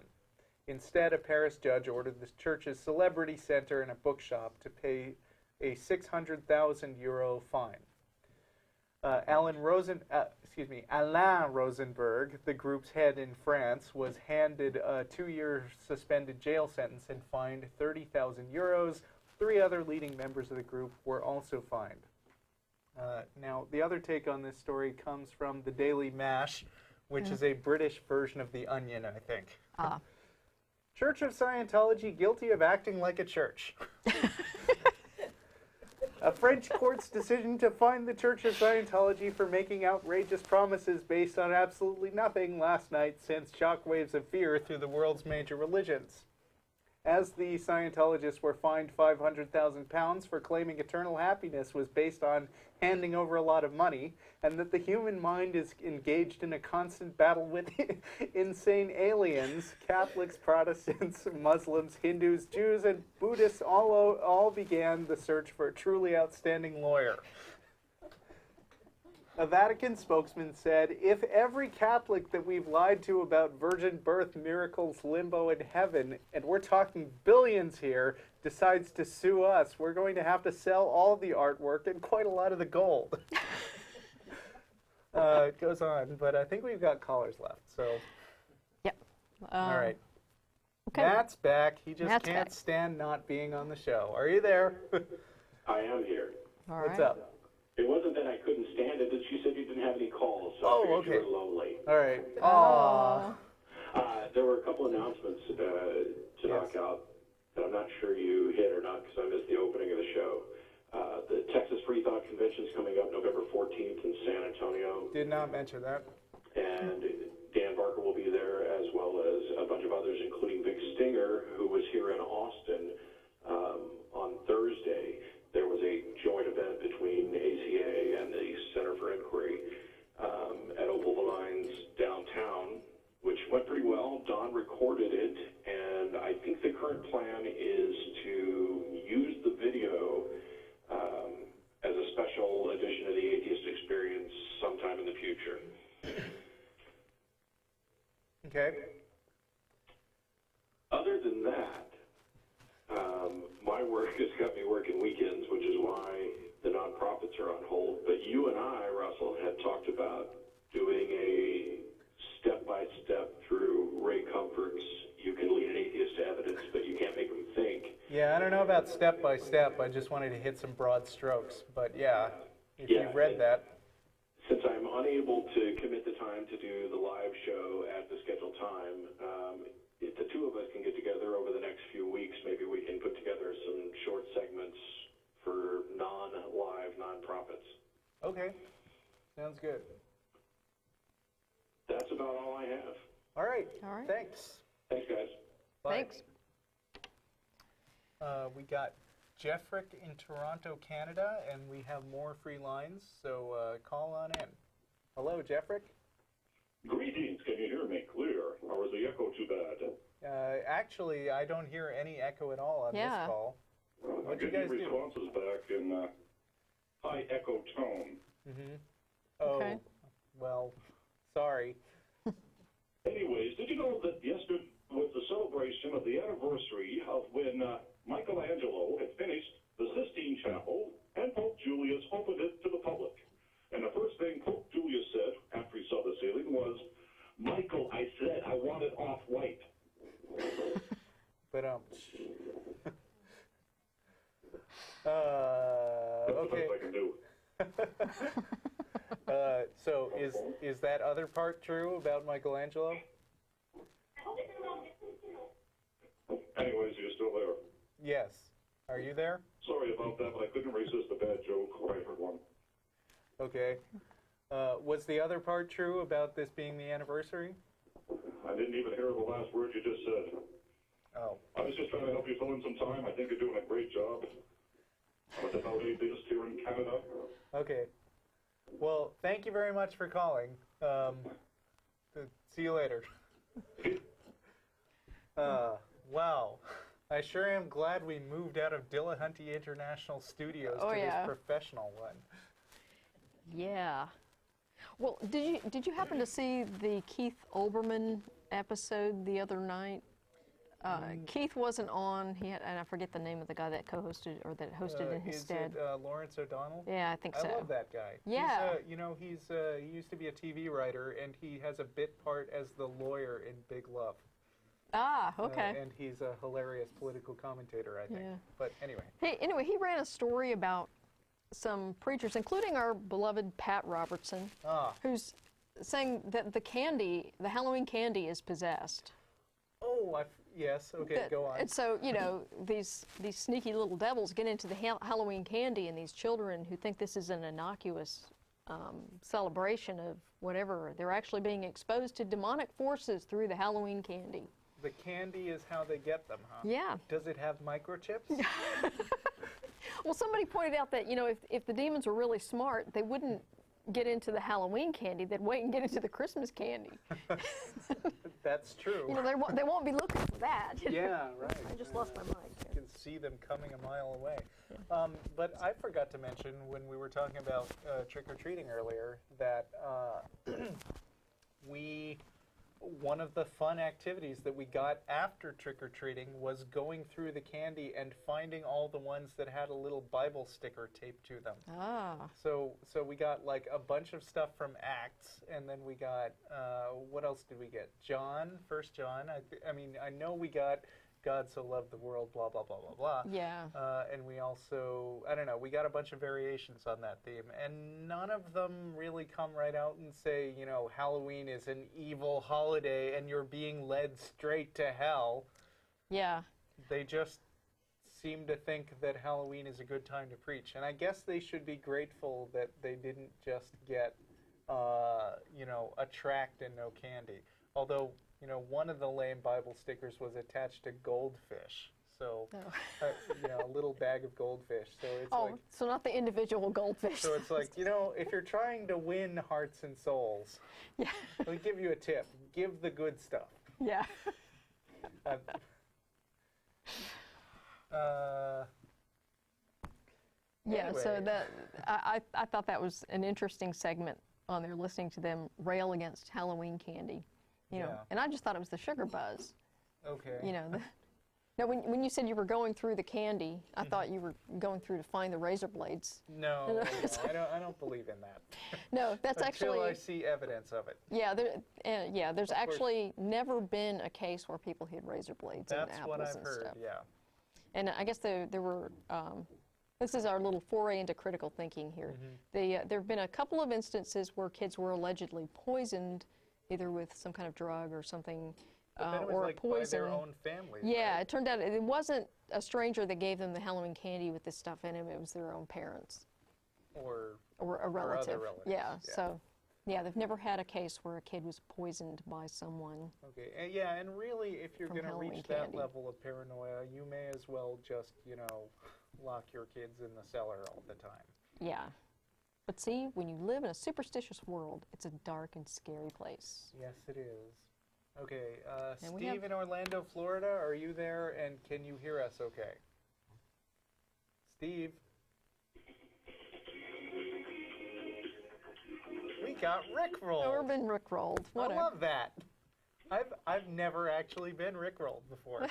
Speaker 2: Instead, a Paris judge ordered the church's celebrity center and a bookshop to pay a 600,000 euro fine. Alain Rosenberg, the group's head in France, was handed a 2-year suspended jail sentence and fined 30,000 euros. 3 other leading members of the group were also fined. Now, the other take on this story comes from the Daily Mash, which is a British version of The Onion, I think. Church of Scientology guilty of acting like a church. A French court's decision to fine the Church of Scientology for making outrageous promises based on absolutely nothing last night sent shockwaves of fear through the world's major religions. As the Scientologists were fined £500,000 for claiming eternal happiness was based on handing over a lot of money, and that the human mind is engaged in a constant battle with insane aliens, Catholics, Protestants, Muslims, Hindus, Jews, and Buddhists all began the search for a truly outstanding lawyer. A Vatican spokesman said, if every Catholic that we've lied to about virgin birth, miracles, limbo, and heaven, and we're talking billions here, decides to sue us, we're going to have to sell all the artwork and quite a lot of the gold. It goes on, but I think we've got callers left, so.
Speaker 3: Yep.
Speaker 2: All right.
Speaker 3: Okay.
Speaker 2: Matt's back. He just
Speaker 3: Matt's
Speaker 2: can't
Speaker 3: back.
Speaker 2: stand not being on the show. Are you there?
Speaker 7: I am here.
Speaker 3: All
Speaker 2: What's
Speaker 3: right.
Speaker 2: up?
Speaker 7: It wasn't that I couldn't stand it, that you said you didn't have any calls, so
Speaker 2: Oh,
Speaker 7: I figured
Speaker 2: okay.
Speaker 7: you were lonely.
Speaker 2: All right. Aww.
Speaker 7: There were a couple announcements to knock out that I'm not sure you hit or not because I missed the opening of the show. The Texas Free Thought Convention is coming up November 14th in San Antonio.
Speaker 2: Did not mention that.
Speaker 7: And Dan Barker will be there, as well as a bunch of others, including Vic Stinger, who was here in Austin on Thursday. There was a joint event between ACA and the Center for Inquiry at Opal Lines downtown, which went pretty well. Don recorded it, and I think the current plan is to use the video as a special edition of the Atheist Experience sometime in the future.
Speaker 2: Okay.
Speaker 7: Other than that, my work has got me working weekends, which is why the nonprofits are on hold. But you and I, Russell, had talked about doing a step-by-step through Ray Comfort's "You can lead an atheist to evidence, but you can't make them think."
Speaker 2: Yeah, I don't know about step by step. I just wanted to hit some broad strokes. But yeah, if you've read that.
Speaker 7: Since I'm unable to commit the time to do the live show at the scheduled time, if the two of us can get together over the next few weeks, maybe we can put together some short segments for non-live nonprofits. Okay,
Speaker 2: sounds good.
Speaker 7: That's about all I have.
Speaker 2: All right. Thanks.
Speaker 7: Thanks, guys.
Speaker 2: Bye.
Speaker 3: Thanks.
Speaker 2: We got Jeffrick in Toronto, Canada, and we have more free lines, so call on in. Hello, Jeffrick.
Speaker 6: Greetings. Can you hear me clear, or is the echo too bad?
Speaker 2: Actually, I don't hear any echo at all on this call. What'd you guys do?
Speaker 6: Responses back in high echo tone.
Speaker 2: Mm-hmm. Oh,
Speaker 3: okay.
Speaker 2: Well, sorry.
Speaker 6: Anyways, did you know that yesterday was the celebration of the anniversary of when Michelangelo had finished the Sistine Chapel and Pope Julius opened it to the public? And the first thing Pope Julius said after he saw the ceiling was, "Michael, I said I want it off-white."
Speaker 2: But
Speaker 6: That's
Speaker 2: okay.
Speaker 6: the best I can do.
Speaker 2: So is that other part true about Michelangelo?
Speaker 6: Anyways, you're still there.
Speaker 2: Yes. Are you there?
Speaker 6: Sorry about that, but I couldn't resist a bad joke. I heard one.
Speaker 2: Okay. Was the other part true about this being the anniversary?
Speaker 6: I didn't even hear the last word you just said.
Speaker 2: Oh.
Speaker 6: I was just trying to help you fill in some time. I think you're doing a great job. I'm a devout atheist here in Canada.
Speaker 2: Okay. Well, thank you very much for calling. See you later. Wow. I sure am glad we moved out of Dillahunty International Studios to this professional one.
Speaker 3: Yeah. Well, did you happen to see the Keith Olbermann episode the other night? Keith wasn't on. He had, and I forget the name of the guy that co-hosted or that hosted in his stead.
Speaker 2: Is it Lawrence O'Donnell?
Speaker 3: Yeah, I think so.
Speaker 2: I love that guy.
Speaker 3: Yeah.
Speaker 2: He used to be a TV writer, and he has a bit part as the lawyer in Big Love.
Speaker 3: Ah, okay.
Speaker 2: And he's a hilarious political commentator, I think.
Speaker 3: Yeah.
Speaker 2: But anyway.
Speaker 3: Hey, he ran a story about some preachers, including our beloved Pat Robertson, who's saying that the Halloween candy is possessed.
Speaker 2: Oh, yes, okay, go on.
Speaker 3: And so, these sneaky little devils get into the Halloween candy, and these children who think this is an innocuous celebration of whatever, they're actually being exposed to demonic forces through the Halloween candy.
Speaker 2: The candy is how they get them, huh?
Speaker 3: Yeah.
Speaker 2: Does it have microchips?
Speaker 3: Well, somebody pointed out that, if the demons were really smart, they wouldn't get into the Halloween candy. They'd wait and get into the Christmas candy.
Speaker 2: That's true.
Speaker 3: They won't be looking for that.
Speaker 2: Yeah, right.
Speaker 3: I just lost my mind.
Speaker 2: You can see them coming a mile away. Yeah. But I forgot to mention when we were talking about trick-or-treating earlier that one of the fun activities that we got after trick-or-treating was going through the candy and finding all the ones that had a little Bible sticker taped to them.
Speaker 3: Ah.
Speaker 2: So we got like a bunch of stuff from Acts, and then we got, what else did we get? First John. I know we got God so loved the world, blah, blah, blah, blah, blah.
Speaker 3: Yeah.
Speaker 2: And we also, we got a bunch of variations on that theme. And none of them really come right out and say, Halloween is an evil holiday and you're being led straight to hell.
Speaker 3: Yeah.
Speaker 2: They just seem to think that Halloween is a good time to preach. And I guess they should be grateful that they didn't just get, a tract and no candy. Although, one of the lame Bible stickers was attached to goldfish. So, a little bag of goldfish. So it's
Speaker 3: so not the individual goldfish.
Speaker 2: So it's like, if you're trying to win hearts and souls,
Speaker 3: yeah.
Speaker 2: Let me give you a tip. Give the good stuff.
Speaker 3: Yeah.
Speaker 2: Anyway.
Speaker 3: So I thought that was an interesting segment on there, listening to them rail against Halloween candy. And I just thought it was the sugar buzz.
Speaker 2: Okay.
Speaker 3: Now, when you said you were going through the candy, I thought you were going through to find the razor blades.
Speaker 2: No, I don't believe in that.
Speaker 3: No, that's
Speaker 2: Until I
Speaker 3: actually,
Speaker 2: see evidence of it.
Speaker 3: yeah, there's actually never been a case where people hid razor blades in
Speaker 2: That's
Speaker 3: apples
Speaker 2: what I've
Speaker 3: and
Speaker 2: heard,
Speaker 3: stuff.
Speaker 2: yeah.
Speaker 3: And I guess there were, this is our little foray into critical thinking here. There have been a couple of instances where kids were allegedly poisoned, either with some kind of drug or something,
Speaker 2: But then it was
Speaker 3: or
Speaker 2: like
Speaker 3: a poison.
Speaker 2: by their own families,
Speaker 3: Yeah,
Speaker 2: right?
Speaker 3: it turned out it wasn't a stranger that gave them the Halloween candy with this stuff in it. It was their own parents
Speaker 2: Or
Speaker 3: or a relative.
Speaker 2: other relatives,
Speaker 3: Yeah,
Speaker 2: yeah.
Speaker 3: so, yeah, they've never had a case where a kid was poisoned by someone.
Speaker 2: okay, and yeah, and really, if you're
Speaker 3: From
Speaker 2: going to
Speaker 3: Halloween
Speaker 2: reach that
Speaker 3: candy.
Speaker 2: level of paranoia, you may as well just, lock your kids in the cellar all the time.
Speaker 3: Yeah. But see, when you live in a superstitious world, it's a dark and scary place.
Speaker 2: Yes, it is. Okay,
Speaker 3: And we
Speaker 2: Steve
Speaker 3: have-
Speaker 2: in Orlando, Florida, are you there, and can you hear us okay? Steve? We got rickrolled.
Speaker 3: Or been rickrolled,
Speaker 2: I
Speaker 3: whatever.
Speaker 2: love that. I've never actually been rickrolled before.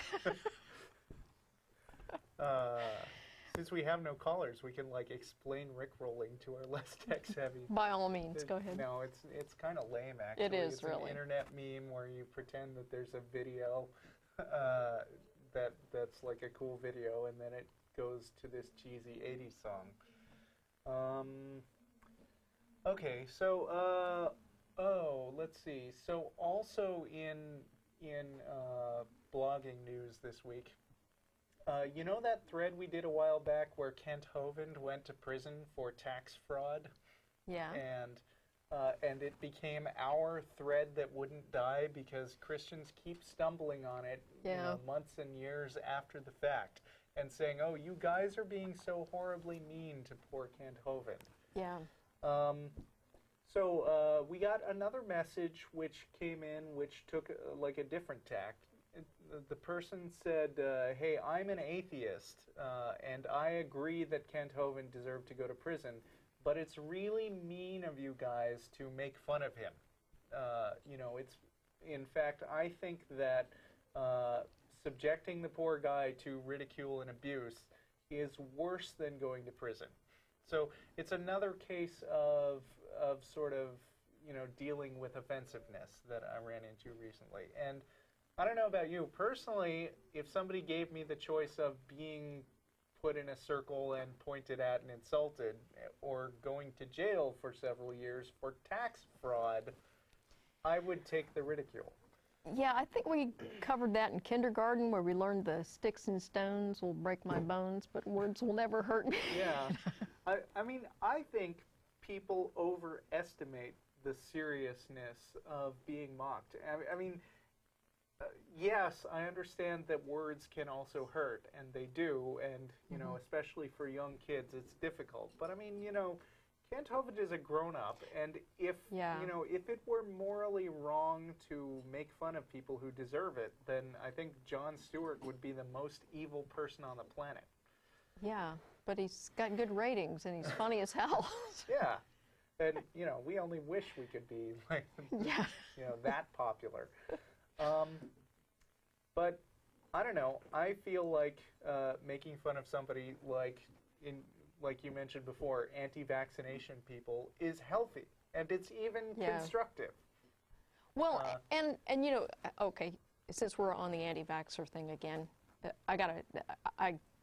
Speaker 2: Since we have no callers, we can explain rickrolling to our less tech-savvy.
Speaker 3: By all means, go ahead.
Speaker 2: No, it's kind of lame actually.
Speaker 3: It is,
Speaker 2: it's
Speaker 3: really.
Speaker 2: an internet meme where you pretend that there's a video that's like a cool video, and then it goes to this cheesy '80s song. Okay, so let's see. So also in blogging news this week. You know that thread we did a while back where Kent Hovind went to prison for tax fraud?
Speaker 3: Yeah.
Speaker 2: And it became our thread that wouldn't die because Christians keep stumbling on it
Speaker 3: Yeah.
Speaker 2: months and years after the fact and saying, oh, you guys are being so horribly mean to poor Kent Hovind.
Speaker 3: Yeah.
Speaker 2: So we got another message which came in which took a different tack. The person said, hey, I'm an atheist, and I agree that Kent Hovind deserved to go to prison, but it's really mean of you guys to make fun of him. It's, in fact, I think that subjecting the poor guy to ridicule and abuse is worse than going to prison. So it's another case of sort of, dealing with offensiveness that I ran into recently. And I don't know about you. Personally, if somebody gave me the choice of being put in a circle and pointed at and insulted or going to jail for several years for tax fraud, I would take the ridicule.
Speaker 3: Yeah, I think we covered that in kindergarten where we learned the sticks and stones will break my bones, but words will never hurt me.
Speaker 2: Yeah. I mean, I think people overestimate the seriousness of being mocked. I mean, yes, I understand that words can also hurt, and they do, and, especially for young kids, it's difficult. But, I mean, Kent Hovind is a grown-up, and if, if it were morally wrong to make fun of people who deserve it, then I think Jon Stewart would be the most evil person on the planet.
Speaker 3: Yeah, but he's got good ratings, and he's funny as hell.
Speaker 2: Yeah. And, we only wish we could be,
Speaker 3: Yeah.
Speaker 2: that popular. But I don't know. I feel like making fun of somebody like you mentioned before, anti-vaccination people is healthy, and it's even constructive.
Speaker 3: Well, and okay, since we're on the anti-vaxxer thing again,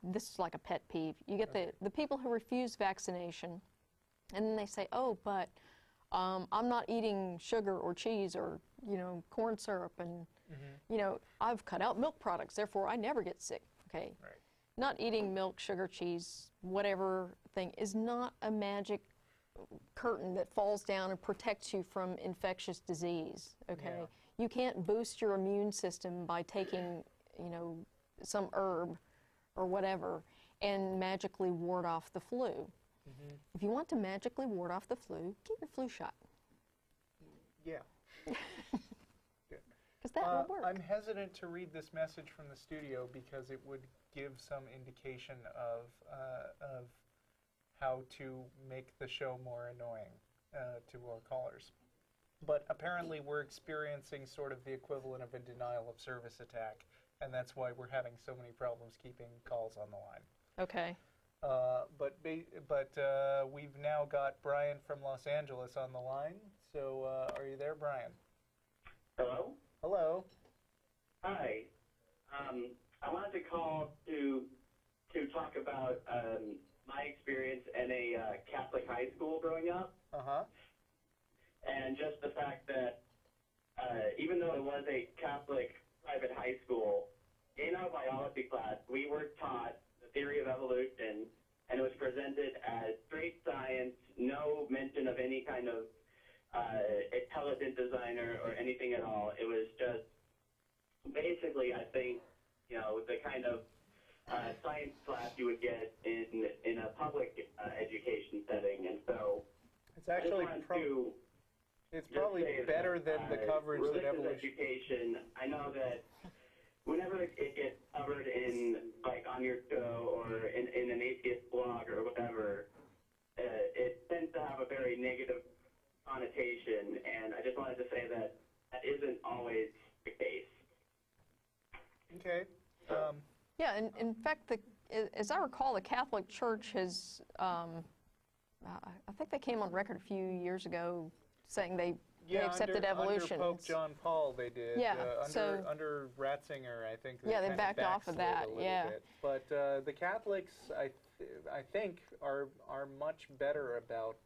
Speaker 3: this is like a pet peeve. You get the people who refuse vaccination, and then they say, oh, but I'm not eating sugar or cheese or corn syrup, and I've cut out milk products, therefore I never get sick. Okay,
Speaker 2: Right.
Speaker 3: Not eating milk, sugar, cheese, whatever thing is not a magic curtain that falls down and protects you from infectious disease. Okay,
Speaker 2: Yeah.
Speaker 3: you can't boost your immune system by taking some herb or whatever and magically ward off the flu.
Speaker 2: Mm-hmm.
Speaker 3: If you want to magically ward off the flu, get your flu shot.
Speaker 2: Yeah.
Speaker 3: Because that will work.
Speaker 2: I'm hesitant to read this message from the studio because it would give some indication of how to make the show more annoying to our callers. But apparently we're experiencing sort of the equivalent of a denial of service attack and that's why we're having so many problems keeping calls on the line.
Speaker 3: Okay.
Speaker 2: But we've now got Brian from Los Angeles on the line. So are you there, Brian?
Speaker 8: Hello?
Speaker 2: Hello.
Speaker 8: Hi. I wanted to call to talk about my experience in a Catholic high school growing up.
Speaker 2: Uh-huh.
Speaker 8: And just the fact that even though it was a Catholic private high school, in our biology class, we were taught the theory of evolution, and it was presented as straight science, no mention of any kind of intelligent designer or anything at all. It was just basically, I think, the kind of science class you would get in a public education setting. And so
Speaker 2: It's actually it's probably better than the coverage that evolution.
Speaker 8: Education, I know that whenever it gets covered in, like, on your show or in an atheist blog or whatever, it tends to have a very negative connotation, and I just wanted to say that that isn't always the case.
Speaker 2: Okay.
Speaker 3: Yeah, and in fact, as I recall, the Catholic Church has, I think they came on record a few years ago saying they accepted evolution.
Speaker 2: Under Pope John Paul, they did.
Speaker 3: Yeah,
Speaker 2: under Ratzinger, I think.
Speaker 3: They backed off of that. Yeah.
Speaker 2: Bit. But the Catholics, I think, are much better about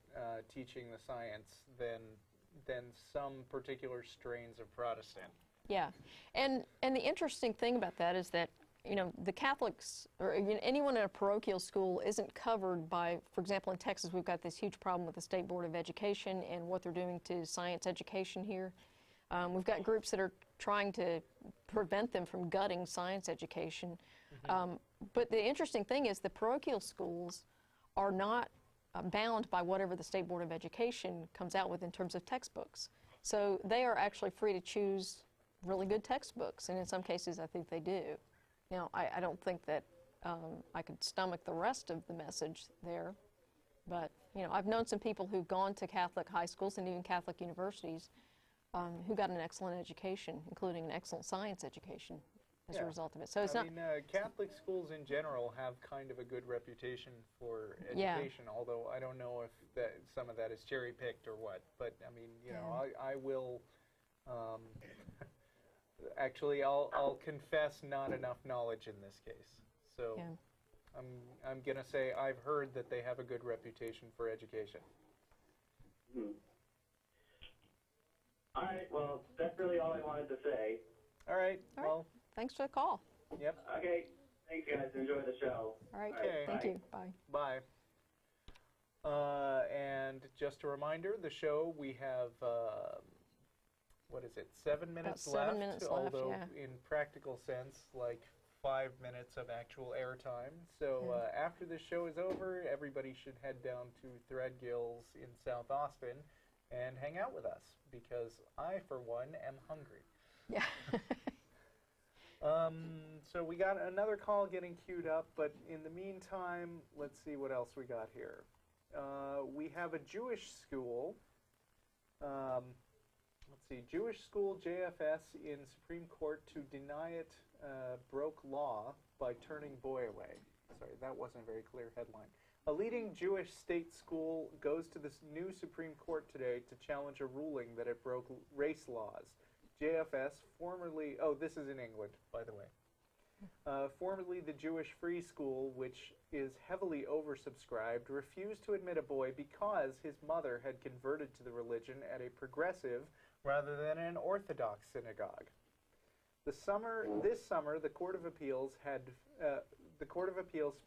Speaker 2: teaching the science than some particular strains of Protestant.
Speaker 3: Yeah, and the interesting thing about that is that the Catholics or anyone in a parochial school isn't covered by, for example, in Texas we've got this huge problem with the State Board of Education and what they're doing to science education here. We've got groups that are trying to prevent them from gutting science education. But the interesting thing is the parochial schools are not bound by whatever the State Board of Education comes out with in terms of textbooks. So they are actually free to choose really good textbooks, and in some cases I think they do. Now, I don't think that I could stomach the rest of the message there, but I've known some people who've gone to Catholic high schools and even Catholic universities who got an excellent education, including an excellent science education as a result of it. So it's
Speaker 2: Catholic schools in general have kind of a good reputation for education, although I don't know if some of that is cherry-picked or what. But, I mean, I will... Actually, I'll confess not enough knowledge in this case. So I'm going to say I've heard that they have a good reputation for education.
Speaker 8: All right, well, that's really all I wanted to say.
Speaker 2: All right, well.
Speaker 3: Thanks for the call.
Speaker 2: Yep.
Speaker 8: Okay, thanks, guys. Enjoy the show.
Speaker 3: All right,
Speaker 2: okay.
Speaker 3: Thank you. Bye.
Speaker 2: Bye. And just a reminder, the show, we have... what is it, 7 minutes left?
Speaker 3: 7 minutes left,
Speaker 2: although in practical sense, like 5 minutes of actual airtime. So after this show is over, everybody should head down to Threadgill's in South Austin and hang out with us, because I, for one, am hungry.
Speaker 3: Yeah.
Speaker 2: So we got another call getting queued up, but in the meantime, let's see what else we got here. We have a Jewish school. Let's see, Jewish school JFS in Supreme Court to deny it broke law by turning boy away. Sorry, that wasn't a very clear headline. A leading Jewish state school goes to this new Supreme Court today to challenge a ruling that it broke race laws. JFS, formerly, this is in England, by the way. Formerly the Jewish Free School, which is heavily oversubscribed, refused to admit a boy because his mother had converted to the religion at a progressive rather than an Orthodox synagogue. This summer, the Court of Appeals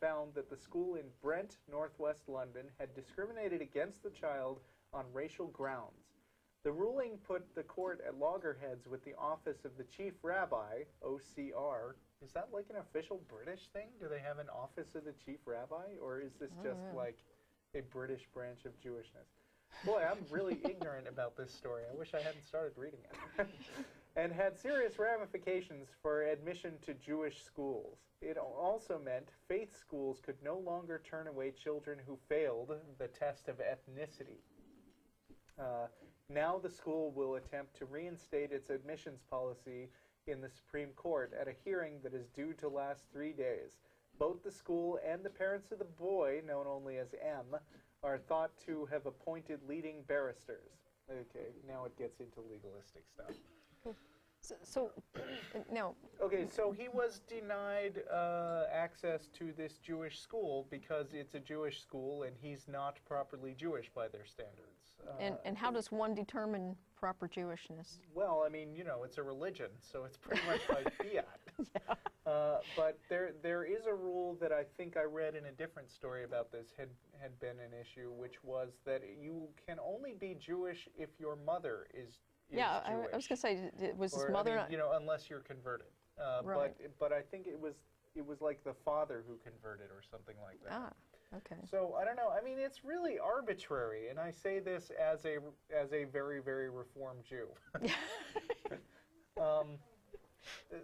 Speaker 2: found that the school in Brent, northwest London, had discriminated against the child on racial grounds. The ruling put the court at loggerheads with the Office of the Chief Rabbi, OCR. Is that like an official British thing? Do they have an Office of the Chief Rabbi? Or is this just like a British branch of Jewishness? Boy, I'm really ignorant about this story. I wish I hadn't started reading it. And had serious ramifications for admission to Jewish schools. It also meant faith schools could no longer turn away children who failed the test of ethnicity. Now the school will attempt to reinstate its admissions policy in the Supreme Court at a hearing that is due to last 3 days. Both the school and the parents of the boy, known only as M, are thought to have appointed leading barristers. Okay, now it gets into legalistic stuff.
Speaker 3: So now...
Speaker 2: Okay, so he was denied access to this Jewish school because it's a Jewish school and he's not properly Jewish by their standards.
Speaker 3: And how does one determine proper Jewishness?
Speaker 2: Well, I mean, you know, it's a religion, so it's pretty much like fiat.
Speaker 3: Yeah.
Speaker 2: But there is a rule that I think I read in a different story about this had been an issue, which was that you can only be Jewish if your mother is
Speaker 3: Yeah,
Speaker 2: Jewish.
Speaker 3: I was going to say, was his
Speaker 2: Or,
Speaker 3: mother...
Speaker 2: I mean, you know, unless you're converted.
Speaker 3: Right.
Speaker 2: But I think it was like the father who converted or something like that.
Speaker 3: Ah, okay.
Speaker 2: So I don't know. I mean, it's really arbitrary, and I say this as a very, very Reformed Jew.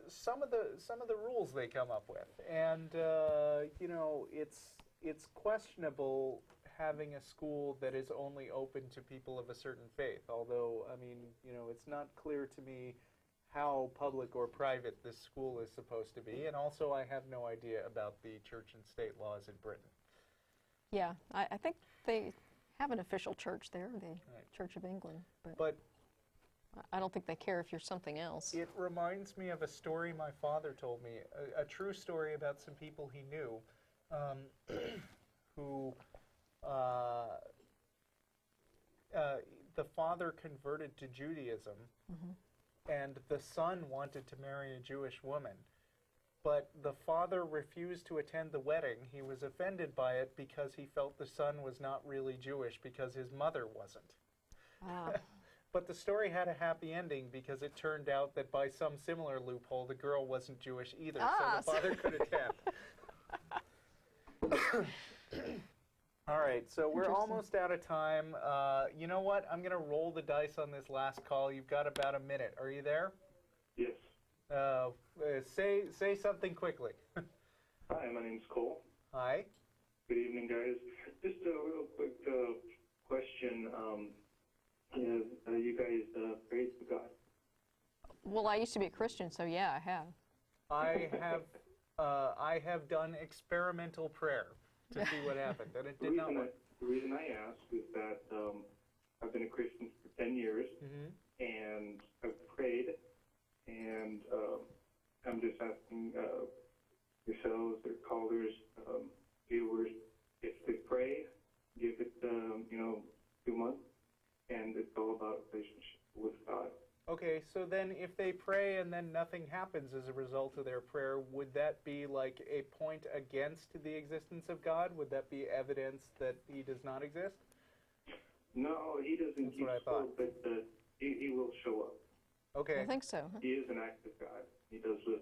Speaker 2: Some of the rules they come up with, and you know, it's questionable having a school that is only open to people of a certain faith. Although, I mean, you know, it's not clear to me how public or private this school is supposed to be, and also I have no idea about the church and state laws in Britain.
Speaker 3: Yeah, I think they have an official church there, the Church of England, but I don't think they care if you're something else.
Speaker 2: It reminds me of a story my father told me, a true story about some people he knew who the father converted to Judaism, and the son wanted to marry a Jewish woman. But the father refused to attend the wedding. He was offended by it because he felt the son was not really Jewish because his mother wasn't.
Speaker 3: Ah.
Speaker 2: But the story had a happy ending because it turned out that by some similar loophole, the girl wasn't Jewish either, so the father could attend. All right, so we're almost out of time. You know what? I'm going to roll the dice on this last call. You've got about a minute. Are you there?
Speaker 6: Yes.
Speaker 2: Say something quickly.
Speaker 6: Hi, my name's Cole.
Speaker 2: Hi.
Speaker 6: Good evening, guys. Just a real quick question. You guys pray to God?
Speaker 3: Well, I used to be a Christian, so yeah, I have.
Speaker 2: I have done experimental prayer to see what happened, and it did not work.
Speaker 6: The reason I ask is that I've been a Christian for 10 years, and I've prayed, and I'm just asking yourselves, or callers, viewers, if they pray, give it, 2 months, and it's all about relationship with God.
Speaker 2: Okay, so then if they pray and then nothing happens as a result of their prayer, would that be like a point against the existence of God? Would that be evidence that he does not exist?
Speaker 6: No, he doesn't keep score, but he will show up.
Speaker 2: Okay.
Speaker 3: I think so.
Speaker 6: He is an active God. He does live.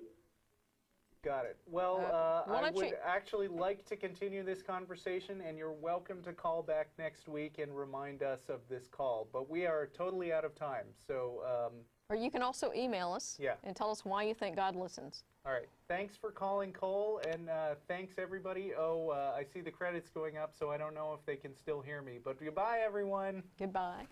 Speaker 2: Got it. Well,
Speaker 3: why
Speaker 2: I
Speaker 3: don't
Speaker 2: would
Speaker 3: you-
Speaker 2: actually like to continue this conversation, and you're welcome to call back next week and remind us of this call. But we are totally out of time, so...
Speaker 3: Or you can also email us and tell us why you think God listens.
Speaker 2: All right. Thanks for calling, Cole, and thanks, everybody. I see the credits going up, so I don't know if they can still hear me. But goodbye, everyone.
Speaker 3: Goodbye.